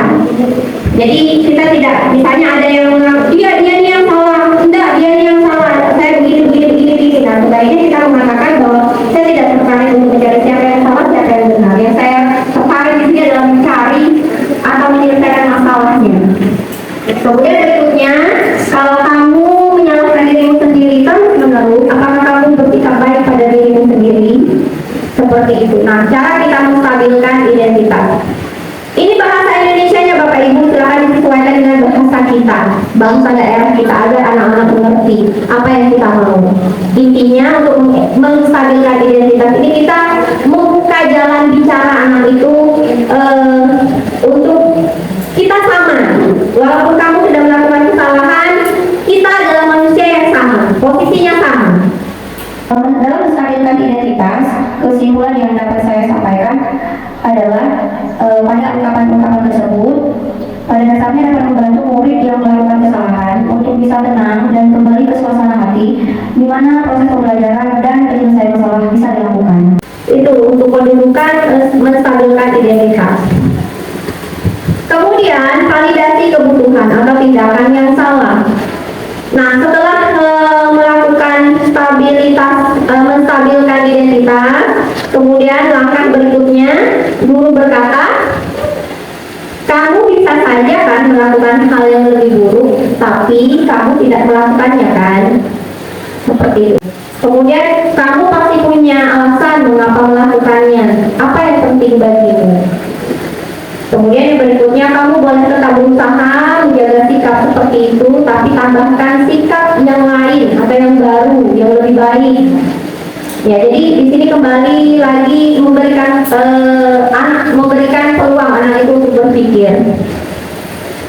Jadi kita tidak, misalnya ada yang mengaku dia yang salah, enggak dia yang salah, saya begini. Nah, sebaiknya kita mengatakan bahwa saya tidak tertarik untuk mencari siapa yang salah, siapa yang benar. Yang saya tertarik di sini adalah mencari atau menyelesaikan masalahnya. Kemudian berikutnya, kalau kamu menyalahkan dirimu sendiri terus-menerus, apakah kamu bersikap baik pada dirimu sendiri? Seperti itu. Nah, cara kita menstabilkan identitas. Ini bahasa Indonesia kita, bangsa daerah kita, agar anak-anak mengerti apa yang kita mau. Intinya untuk menstabilkan identitas ini kita membuka jalan bicara anak itu untuk kita sama. Walaupun kamu sudah melakukan kesalahan, kita adalah manusia yang sama, posisinya sama. Dalam menstabilkan identitas, kesimpulan yang dapat saya sampaikan adalah pada ungkapan-ungkapan tersebut, pada dasarnya dapat membantu murid yang melakukan kesalahan untuk bisa tenang dan kembali ke suasana hati, di mana proses pembelajaran dan penyelesaian masalah bisa dilakukan. Itu untuk pendudukan menstabilkan identitas. Kemudian validasi kebutuhan atau tindakan yang salah. Nah, setelah melakukan menstabilkan identitas, kemudian langkah berikutnya guru berkata, kamu bisa saja kan melakukan hal yang lebih buruk, tapi kamu tidak melakukannya kan, seperti itu. Kemudian kamu pasti punya alasan mengapa melakukannya, apa yang penting bagimu. Kemudian yang berikutnya, kamu boleh tetap berusaha menjaga sikap seperti itu, tapi tambahkan sikap yang lain atau yang baru, yang lebih baik. Ya, jadi di sini kembali lagi memberikan peluang anak itu untuk berpikir.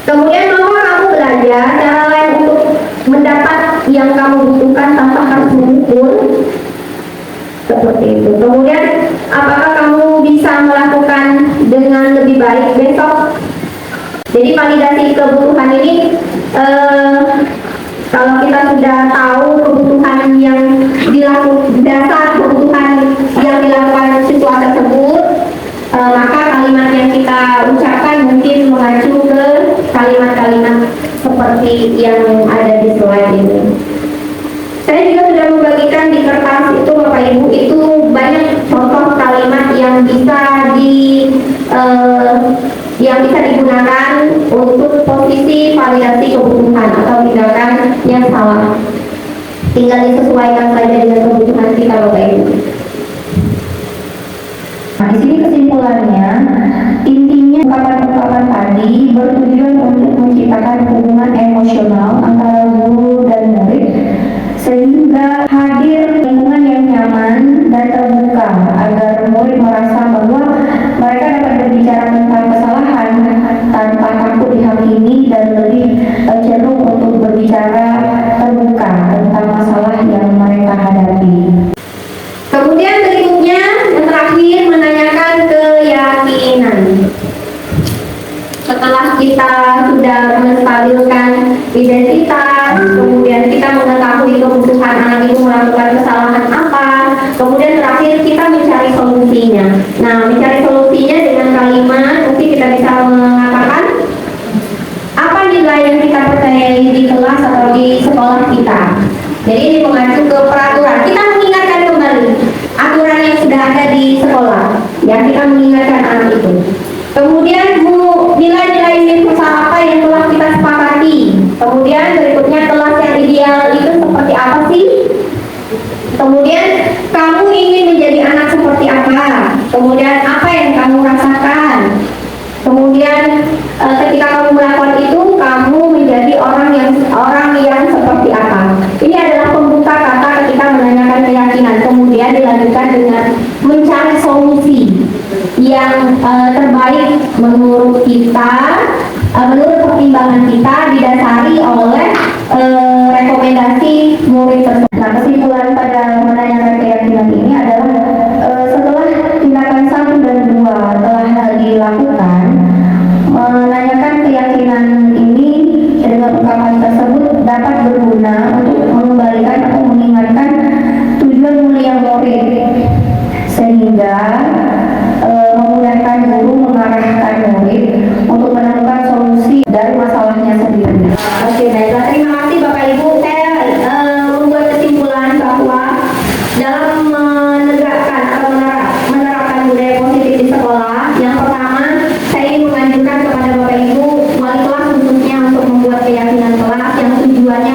Kemudian bahwa kamu belajar cara lain untuk mendapat yang kamu butuhkan tanpa harus mengukur. Seperti itu. Kemudian apakah kamu bisa melakukan dengan lebih baik besok? Jadi validasi kebutuhan ini kalau kita sudah tahu kebutuhan yang dilakukan, dasar kebutuhan yang dilakukan siswa tersebut, maka kalimat yang kita ucapkan mungkin mengacu ke kalimat-kalimat seperti yang ada di slide ini. Saya juga sudah membagikan di kertas itu Bapak Ibu, itu banyak contoh kalimat yang bisa digunakan untuk posisi validasi kebutuhan atau tindakan yang salah. Tinggal disesuaikan saja dengan kebutuhan kita Bapak Ibu. Nah, di sini kesimpulannya, intinya ungkapan-ungkapan tadi bertujuan untuk menciptakan hubungan emosional antara guru dan murid, sehingga hadir lingkungan yang nyaman dan terbuka agar murid merasa bahwa mereka dapat berbicara tentang kesalahan tanpa takut dihakimi dan lebih cenderung untuk berbicara terbuka tentang masalah yang mereka hadapi. Kemudian berikutnya yang terakhir menanyakan keyakinan. Setelah kita sudah menstabilkan identitas, kemudian kita mengetahui kebutuhan anak itu melakukan kesalahan apa, kemudian terakhir kita mencari solusinya. Nah, mencari solusinya dengan kalimat mungkin kita bisa mengatakan apa nilai yang kita percayai di kelas atau di sekolah kita. Jadi ini mengacu ke peraturan. Kita mengingatkan kembali aturan yang sudah ada di sekolah. Ya, kita mengingatkan anak itu. Kemudian nilai-nilai universal apa yang telah kita sepakati. Kemudian berikutnya kelas yang ideal itu seperti apa sih? Kemudian kamu ingin menjadi anak seperti apa? Kemudian apa yang kamu rasakan? Kemudian ketika kamu melakukan itu, kamu menjadi orang yang seperti apa? Ini adalah pembuka kata ketika menanyakan keyakinan. Kemudian dilanjutkan dengan mencari solusi yang terbaik menurut kita, menurut pertimbangan kita, didasari oleh rekomendasi murid tersebut. Nah, kesimpulan pada menanyakan keyakinan ini adalah setelah tindakan 1 dan 2 telah dilakukan, menanyakan keyakinan ini dengan ungkapan tersebut dapat berguna untuk mengembalikan atau mengingatkan tujuan mulia murid, sehingga memudahkan guru mengarahkan murid untuk menemukan solusi dari masalahnya sendiri. Oke, baiklah. Terima kasih Bapak Ibu. Saya membuat kesimpulan bahwa dalam menegakkan atau menerapkan budaya positif di sekolah, yang pertama saya ingin menganjurkan kepada Bapak Ibu wali kelas khususnya untuk membuat keyakinan kelas yang tujuannya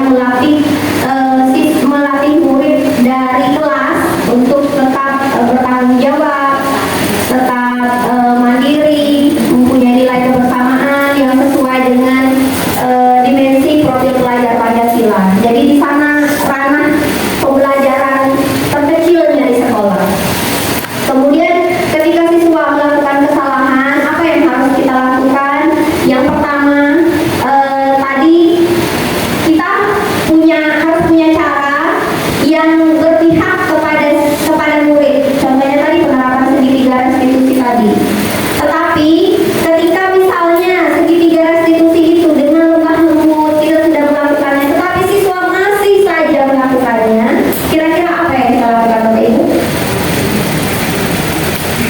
Tetapi ketika misalnya segitiga restitusi itu dengan lemah lembut kita sudah melakukannya, tetapi siswa masih saja melakukannya, kira-kira apa yang kita lakukan Bapak Ibu?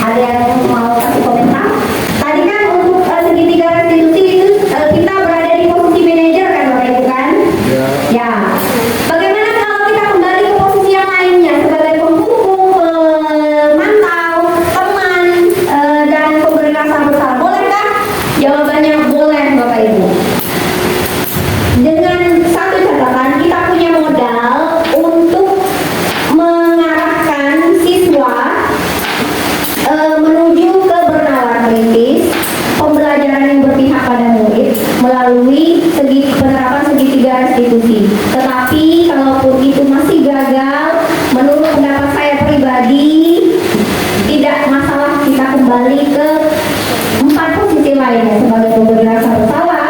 Ada yang mau kasih komentar? Tadi kan untuk segitiga restitusi itu kita berada di posisi manajer kan Bapak Ibu kan? Ya. Bagaimana kalau kita kembali ke posisi yang lainnya sebagai penghukum, pemantau, teman, dan pemberi rasa bersalah? Bolehkah? Jawabannya boleh Bapak Ibu. Dengan satu catatan, kita punya modal untuk mengarahkan siswa menuju ke bernalar kritis, pembelajaran yang berpihak pada murid melalui penerapan segitiga restitusi. Tetapi kalaupun itu masih gagal, menurut pendapat saya pribadi, tidak masalah kita kembali ke 4 posisi lainnya sebagai pemberi rasa bersalah,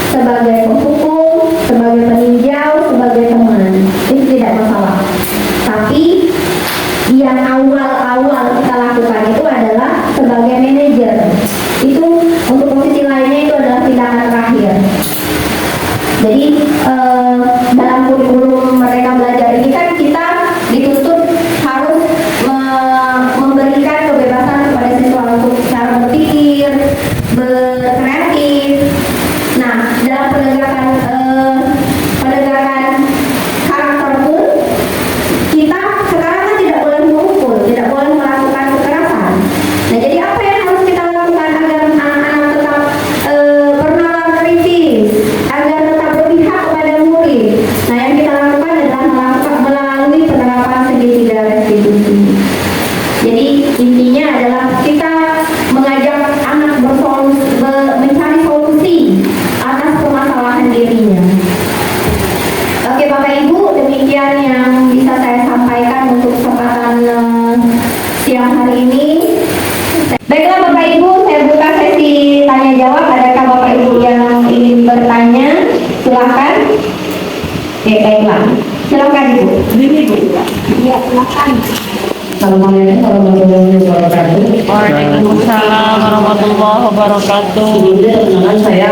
sebagai penghukum, sebagai peninjau, sebagai teman. Itu tidak masalah. Tapi yang awal-awal kita lakukan itu adalah sebagai manajer. Itu untuk posisi lainnya itu adalah tindakan terakhir. Jadi dalam kurikulum Merdeka Belajar ini kan kita dituntut harus memberikan kebebasan kepada siswa untuk cara berpikir, berkreatif. Nah, dalam penegakan karakter pun kita sekarang kan tidak boleh memukul, tidak boleh melakukan kekerasan. Nah, jadi apa yang harus kita lakukan agar anak-anak tetap bernalar kritis, agar tetap berpihak kepada murid? Nah, yang kita lakukan adalah melalui penerapan segitiga restitusi. Jadi intinya adalah kita mengajak anak mencari solusi atas permasalahan dirinya. Oke Bapak Ibu, demikian yang bisa saya sampaikan untuk kesempatan siang hari ini. Baiklah Bapak Ibu, saya buka sesi tanya jawab. Adakah Bapak Ibu yang ingin bertanya? Silakan. Oke, baiklah. Silakan Ibu. Iya, silakan. Assalamualaikum warahmatullahi wabarakatuh. Waalaikumsalam warahmatullahi wabarakatuh. Sebelumnya perkenalkan saya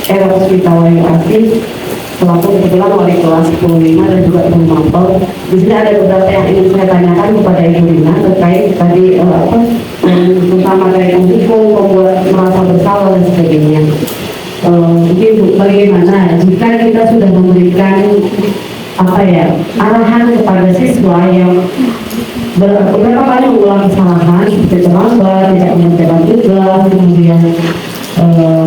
Era Puspitawai Aktif, selaku kebetulan wali kelas 15 dan juga ibu mapel. Di sini ada beberapa yang ingin saya tanyakan kepada Ibu Rina terkait tadi terutama dari hukum, pembuat merasa bersalah dan sebagainya. Mungkin bagaimana jika kita sudah memberikan arahan kepada siswa yang beberapa kali mengulang kesalahan seperti terlambat, tidak mengerjakan tugas, kemudian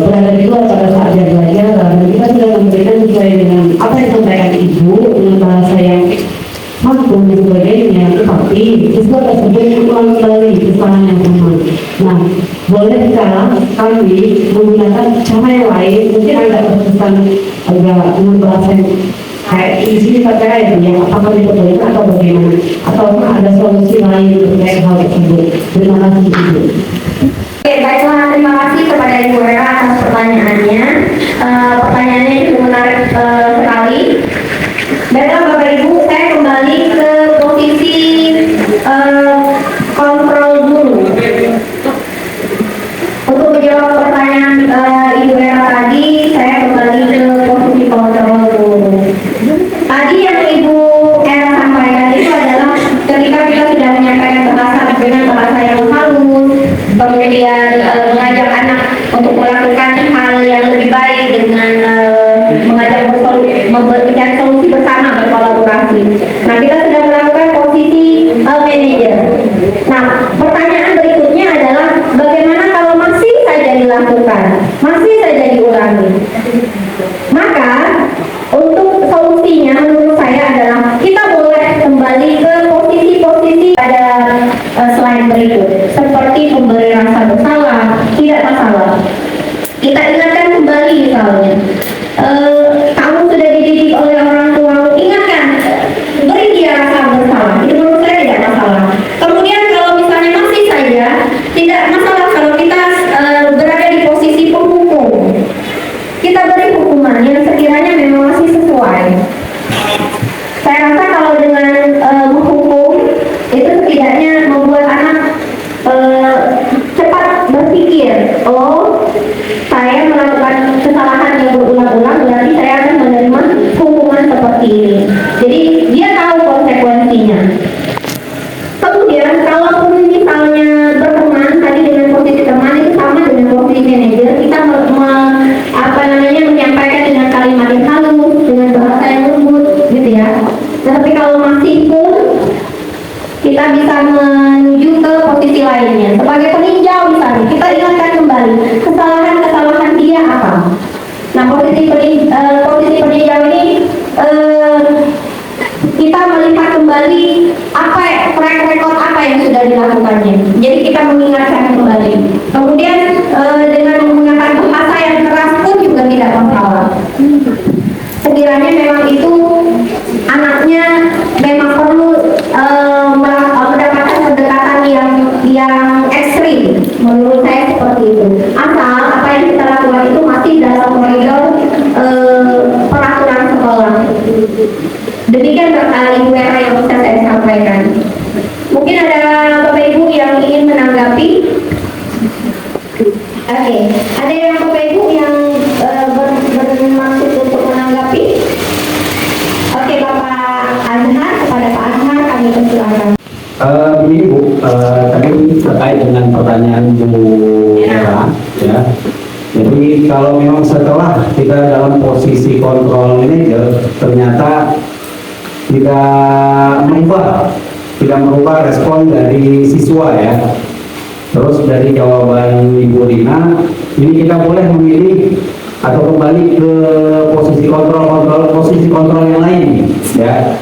berada di luar pada saat dia belajar, dan kita sudah memberikan sesuai dengan apa yang disampaikan ibu dengan bahasa yang mampu dan sebagainya, tetapi siswa tersebut mengulang kembali kesalahan yang sama. Nah, bolehkah kami menggunakan cara yang lain? Mungkin agak terkesan agak dengan bahasa yang kayak di sini terkait yang apakah diperbolehkan atau bagaimana, atau ada solusi lain terkait hal tersebut? Terima kasih ibu. Oke, baiklah, terima kasih kepada Ibu Era atas pertanyaannya. Pertanyaannya itu menarik sekali. Baiklah Bapak Ibu, saya kembali ke posisi kontrol dulu. Untuk menjawab pertanyaan Ibu Era tadi, saya kembali ke posisi kontrol dulu. Tadi yang Ibu Era sampaikan itu adalah ketika kita sudah menyampaikan bahasa dengan bahasa yang halus, kemudian mengajak anak untuk melakukan hal yang lebih baik dengan mengajak mencari solusi bersama, berkolaborasi. Nah, kita sudah melakukan posisi manajer. Nah, pertanyaan berikutnya adalah bagaimana kalau masih saja dilakukan, masih saja diulangi? Maka untuk solusinya menurut saya adalah kita boleh kembali ke posisi-posisi pada slide berikut, seperti pemberi rasa bersalah, tidak masalah. Kita ingatkan kembali misalnya, kamu sudah dididik oleh orang tua, ingatkan, beri dia rasa bersalah. Itu menurut saya tidak masalah. Kemudian kalau misalnya masih saja, tidak masalah kalau kita berada di posisi penghukum. Kita beri hukuman yang sekiranya memang masih sesuai. Saya rasa kalau dengan menghukum itu setidaknya membuat anak cepat kalau saya melakukan kesalahan yang berulang-ulang, berarti saya akan menerima hukuman seperti ini. Jadi dia tahu konsekuensinya. Kemudian kalaupun misalnya berteman tadi dengan posisi teman itu sama dengan posisi manajer, kita menyampaikan dengan kalimat yang halus, dengan bahasa yang lembut, gitu ya. Tapi kalau masih pun kita bisa menuju ke posisi lainnya. Sebagai peninjau misalnya, kita ingatkan kembali kesalahan-kesalahan dia apa. Nah, posisi peninjau ini kita melihat kembali track record apa yang sudah dilakukannya. Jadi kita mengingatkan kembali. Kemudian dengan menggunakan bahasa yang keras pun juga tidak masalah. Sekiranya memang itu anaknya memang perlu mendapatkan pendekatan yang ekstrim, menurut saya seperti itu. Asal apa yang kita lakukan itu masih dalam koridor peraturan sekolah. Demikian Ibu Vera yang bisa saya sampaikan. Mungkin ada Bapak Ibu yang ingin menanggapi. Oke, ada yang Bapak Ibu yang bermaksud untuk menanggapi? Oke, Bapak Azhar, kepada Pak Azhar kami persilakan. Begini Bu, tadi terkait dengan pertanyaan Bu Era, ya. Jadi kalau memang setelah kita dalam posisi kontrol manager ternyata tidak merubah respon dari siswa ya. Terus dari jawaban Ibu Rina, ini kita boleh memilih atau kembali ke posisi kontrol yang lain ya.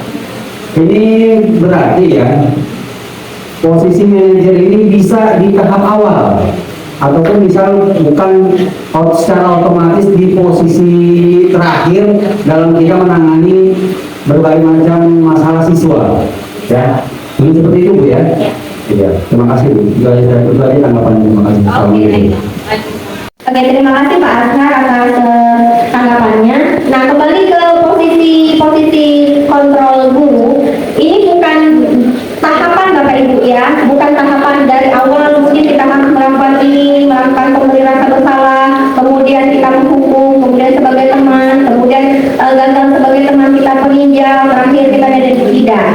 Ini berarti ya posisi manajer ini bisa di tahap awal ataupun misal bukan secara otomatis di posisi terakhir dalam kita menangani berbagai macam masalah siswa ya. Ini seperti itu Bu ya. Iya, terima kasih Bu. Itu aja tanggapan. Terima kasih. Assalamualaikum. Oke, terima kasih Pak Azhar atas tanggapannya. Nah, kembali ke posisi kontrol guru. Ini bukan tahapan Bapak Ibu ya, bukan tahapan dari awal mungkin kita melakukan ini, melakukan pemberian rasa bersalah, kemudian kita menghukum, kemudian sebagai teman, kemudian gagal sebagai teman kita peninjau, terakhir kita ada tidak.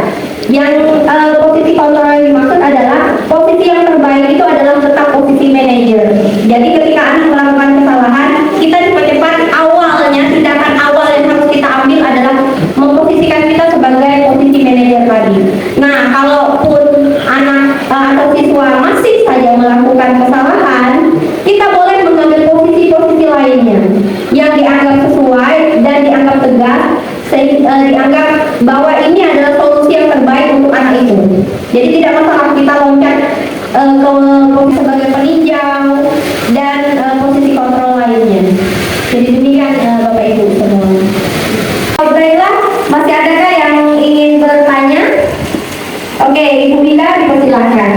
Yang posisi kontrol yang dimaksud adalah posisi yang terbaik itu adalah tetap posisi manajer. Jadi ketika anak melakukan kesalahan, kita cepat-cepat awalnya, tindakan awal yang harus kita ambil adalah memposisikan kita sebagai posisi manajer tadi. Nah, kalaupun anak atau siswa masih saja melakukan kesalahan, kita boleh mengambil posisi-posisi lainnya yang dianggap sesuai dan dianggap tegas, dianggap bahwa ini adalah solusi yang terbaik untuk anak itu. Jadi tidak masalah kita loncat ke posisi sebagai peninjau dan posisi kontrol lainnya. Jadi demikian Bapak Ibu semua. Baiklah, masih adakah yang ingin bertanya? Oke, Ibu Linda dipersilakan.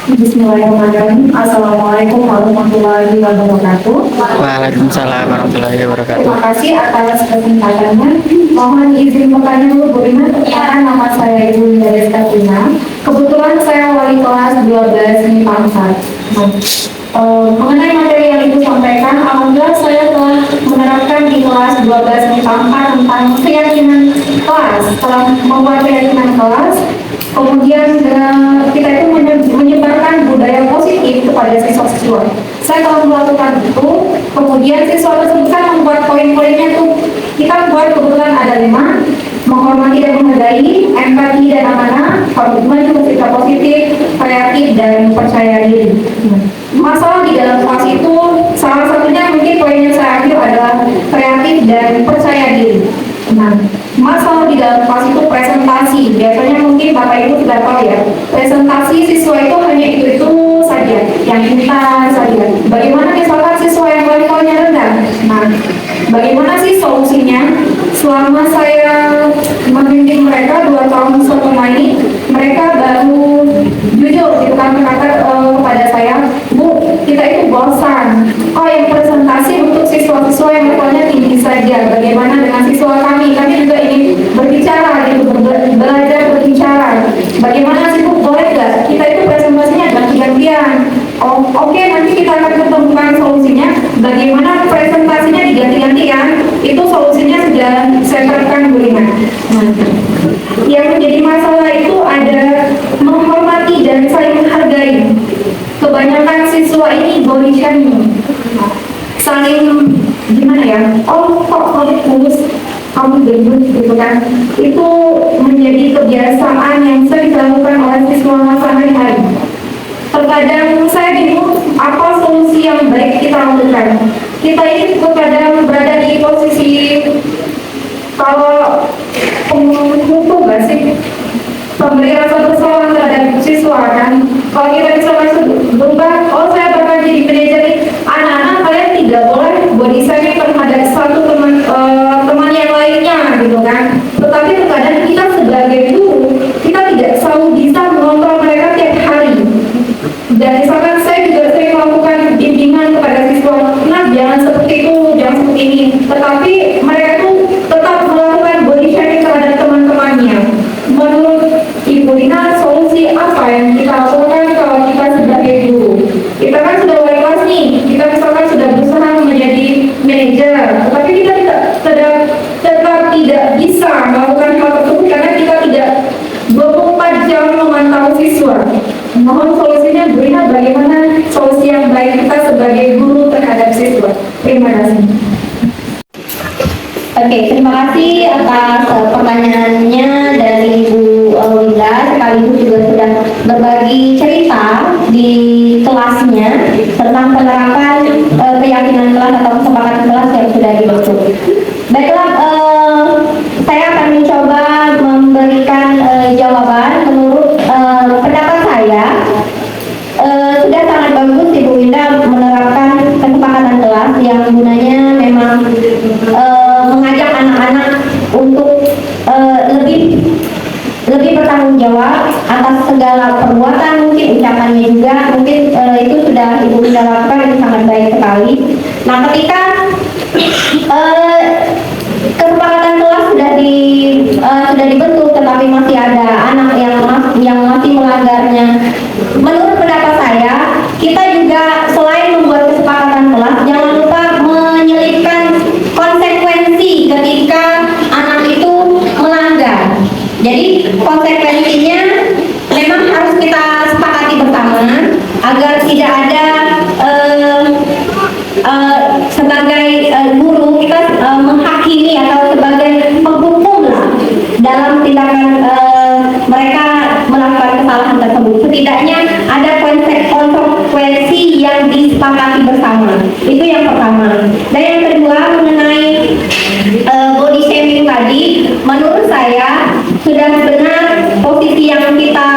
Bismillahirrahmanirrahim. Assalamualaikum warahmatullahi wabarakatuh. Waalaikumsalam warahmatullahi wabarakatuh. Terima kasih atas kesempatannya. Mohon izin bertanya dulu Bu Rina. Perkenalkan, nama saya Ibu Linda Estatina. Kebetulan saya wali kelas 12 MIPA 4. Mengenai materi yang Ibu sampaikan, alhamdulillah saya telah menerapkan di kelas 12 MIPA 4 tentang keyakinan kelas. Telah membuat keyakinan kelas. Kemudian kita itu menyebarkan budaya positif kepada siswa-siswa. Saya telah melakukan itu, kemudian siswa tersebut kan membuat poin-poinnya tuh. Kita buat kebetulan ada 5: menghormati dan menghargai, empati dan amanah, komitmen, bersikap positif, kreatif dan percaya diri. Masalah di dalam kelas itu salah satunya mungkin poin yang saya ambil adalah kreatif dan percaya diri. Nah, masalah di dalam kelas itu presentasi. Biasanya mungkin Bapak Ibu sudah tahu ya, presentasi siswa itu hanya itu saja, yang pintar saja. Bagaimana misalkan siswa yang levelnya rendah? Nah, bagaimana sih solusinya? Selama saya membimbing mereka 2 tahun setelah ini, mereka baru jujur gitu kan berkata kepada saya, Bu, kita itu bosan. Oh, yang presentasi untuk siswa-siswa yang levelnya tinggi saja. Bagaimana dengan siswa kami? Kami juga ingin berbicara gitu, belajar berbicara. Bagaimana sih Bu, boleh nggak? Kita itu presentasinya ganti-gantian. Oke, nanti kita akan ketemukan solusinya. Bagaimana presentasinya diganti-gantian, itu solusinya sudah saya terapkan Bu Rina. Nah, yang menjadi masalah itu ada menghormati dan saling menghargai. Kebanyakan siswa ini body shaming, saling gimana ya? Oh, kok kamu kurus, kamu gendut gitu kan? Itu menjadi kebiasaan yang sering dilakukan oleh siswa sehari-hari. Terkadang saya bingung apa solusi yang baik kita lakukan. Kita ini terkadang berada di posisi kalau pemukul gak sih? Memberi rasa bersalah terhadap siswa kan. Kalau kita bisa masuk berubah, oh saya bakal jadi manajer nih. Anak-anak kalian tidak boleh body shaming terhadap satu teman yang lainnya gitu kan. Tetapi terkadang kita sebagai guru, kita tidak selalu bisa mengontrol mereka tiap hari. Dan misalkan saya juga sering melakukan bimbingan kepada siswa, nah jangan seperti itu, jangan seperti ini. Tetapi mereka tuh tetap melakukan body shaming terhadap teman-temannya. Menurut Ibu Rina, solusi apa yang kita lakukan kalau kita sebagai guru? Kita kan sudah wali kelas nih, kita misalkan sudah berusaha menjadi manajer, tetapi kita tetap tidak bisa melakukan hal tersebut karena kita tidak 24 jam memantau siswa. Mohon solusinya Bu Rina, bagaimana solusi yang baik kita sebagai guru terhadap siswa? Terima kasih. Oke, terima kasih atas pertanyaannya dari Ibu Winda. Sekaligus juga sudah berbagi cerita di kelasnya tentang penerapan keyakinan kelas atau kesepakatan kelas yang sudah dibentuk. Baiklah, saya akan mencoba memberikan jawaban menurut pendapat saya. Sudah sangat bagus Ibu Winda menerapkan kesepakatan kelas yang gunanya memang mengajak anak-anak untuk lebih bertanggung jawab atas segala perbuatan, mungkin ucapannya juga, mungkin itu sudah Ibu Winda lakukan, itu sangat baik sekali. Nah, ketika kesepakatan kelas sudah dibentuk, tetapi masih ada anak yang masih melanggarnya. Menurut pendapat saya, kita juga selain membuat kesepakatan kelas, jangan lupa menyelipkan konsekuensi ketika anak itu melanggar. Jadi konsekuensinya memang harus kita sepakati bersama agar tidak ada sebagai guru kita menghakimi atau sebagai penghukum lah dalam tindakan mereka melakukan kesalahan tersebut. Setidaknya ada konsekuensi yang disepakati bersama. Itu yang pertama. Dan yang kedua mengenai body shaming tadi, menurut saya sudah benar posisi yang kita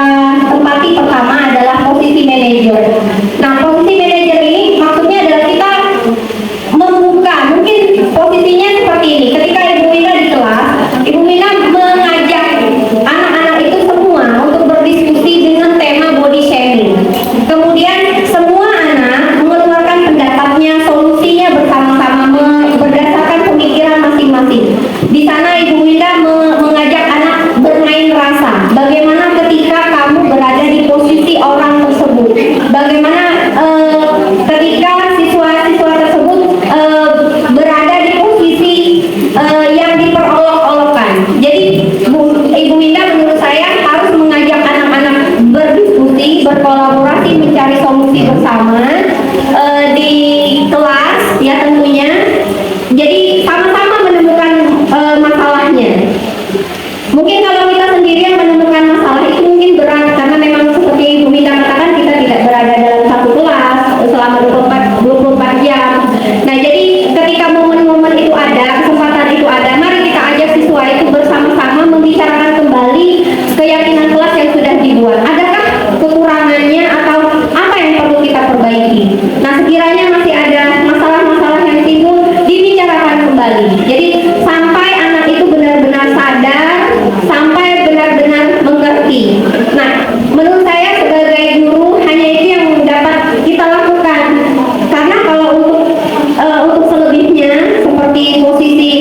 tempati pertama adalah posisi manajer. Nah, posisi manajer ini maksudnya adalah kita membuka, mungkin posisinya seperti ini. Ketika Ibu Mina di kelas, Ibu Mina mengajak anak-anak itu semua untuk berdiskusi dengan tema body shaming. Kemudian semua anak mengeluarkan pendapatnya, solusinya bersama-sama berdasarkan pemikiran masing-masing. Di sana Ibu Winda mengajak anak bermain rasa. Bagaimana ketika kamu berada di posisi orang tersebut? Bagaimana ketika siswa-siswa tersebut berada di posisi yang diperolok-olokkan? Jadi Ibu Winda menurut saya harus mengajak anak-anak berdiskusi, berkolaborasi, mencari solusi bersama di kelas ya tentunya. Jadi sama-sama menemukan masalahnya. Mungkin kalau kita sendiri yang menemukan masalah itu mungkin berat karena memang seperti Ibu Minda katakan kita tidak berada dalam satu kelas selama 24 jam. Nah, jadi ketika momen-momen itu ada, kesempatan itu ada, mari kita ajak siswa itu bersama-sama membicarakan kembali keyakinan kelas yang sudah dibuat. Adakah kekurangannya atau apa yang perlu kita perbaiki? Nah, sekiranya masih ada masalah-masalah yang timbul, dibicarakan kembali. Jadi sampai anak itu benar-benar sadar, sampai benar-benar mengerti. Nah, menurut saya sebagai guru hanya itu yang dapat kita lakukan. Karena kalau untuk selebihnya seperti posisi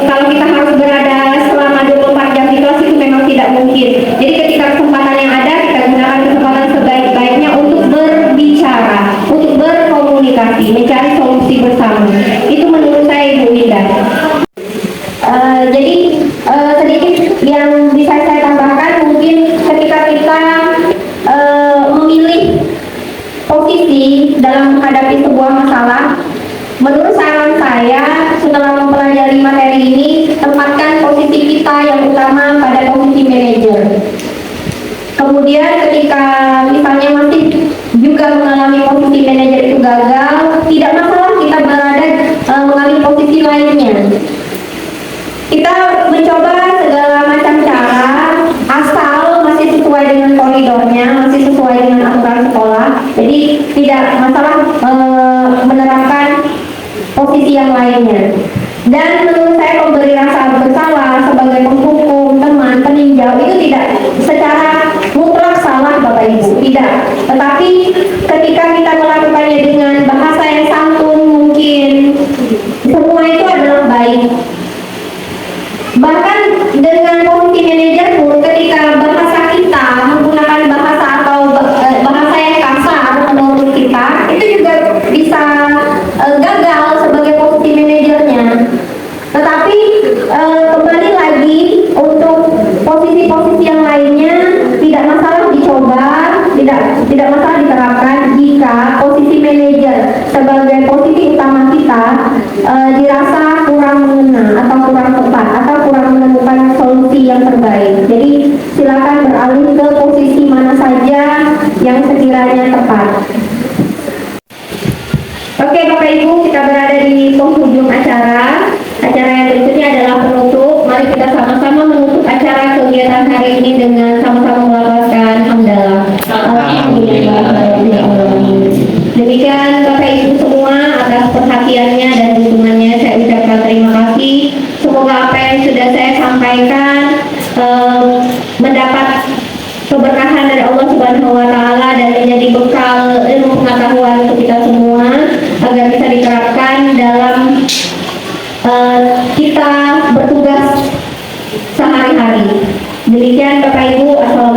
kalau kita harus berada selama 24 jam di kelas itu memang tidak mungkin. Jadi ketika kesempatan yang ada, kita gunakan kesempatan sebaik-baiknya untuk posisi manajer. Kemudian ketika misalnya masih juga mengalami posisi manajer itu gagal, tidak masalah kita berada mengambil posisi lainnya. Kita mencoba segala macam cara, asal masih sesuai dengan koridornya, masih sesuai dengan aturan sekolah. Jadi tidak masalah menerapkan posisi yang lainnya. Dan menurut saya pemberi rasa bersalah sebagai penghukum, teman, peninjau itu tidak secara mutlak salah Bapak Ibu, tidak. Tetapi ketika kita melakukannya dengan bahasa yang santun, mungkin semua itu adalah baik. Bahkan dengan posisi manajer pun, ketika bahasa kita menggunakan bahasa atau bahasa yang kasar menurut kita, itu juga bisa gagal sebagai posisi manajernya. Tetapi kembali lagi untuk posisi-posisi yang lainnya tidak masalah dicoba, tidak masalah diterapkan jika posisi manajer sebagai posisi utama kita dirasa kurang mengena atau kurang tepat atau kurang menemukan solusi yang terbaik. Jadi silakan beralih ke posisi mana saja yang sekiranya tepat. Oke Bapak Ibu, kita berada di penghujung acara. Acara yang berikutnya adalah penutup. Mari kita sama-sama menutup acara kegiatan hari ini dengan sama-sama melafazkan hamdalah. Demikian Bapak Ibu semua, atas perhatiannya dan dukungannya saya ucapkan terima kasih. Semoga apa yang sudah saya sampaikan mendapat keberkahan dari Allah Subhanahu wa taala dan menjadi bekal ilmu pengetahuan untuk kita semua agar bisa diterapkan dalam kita bertugas sehari-hari. Demikian Bapak Ibu, assalamualaikum.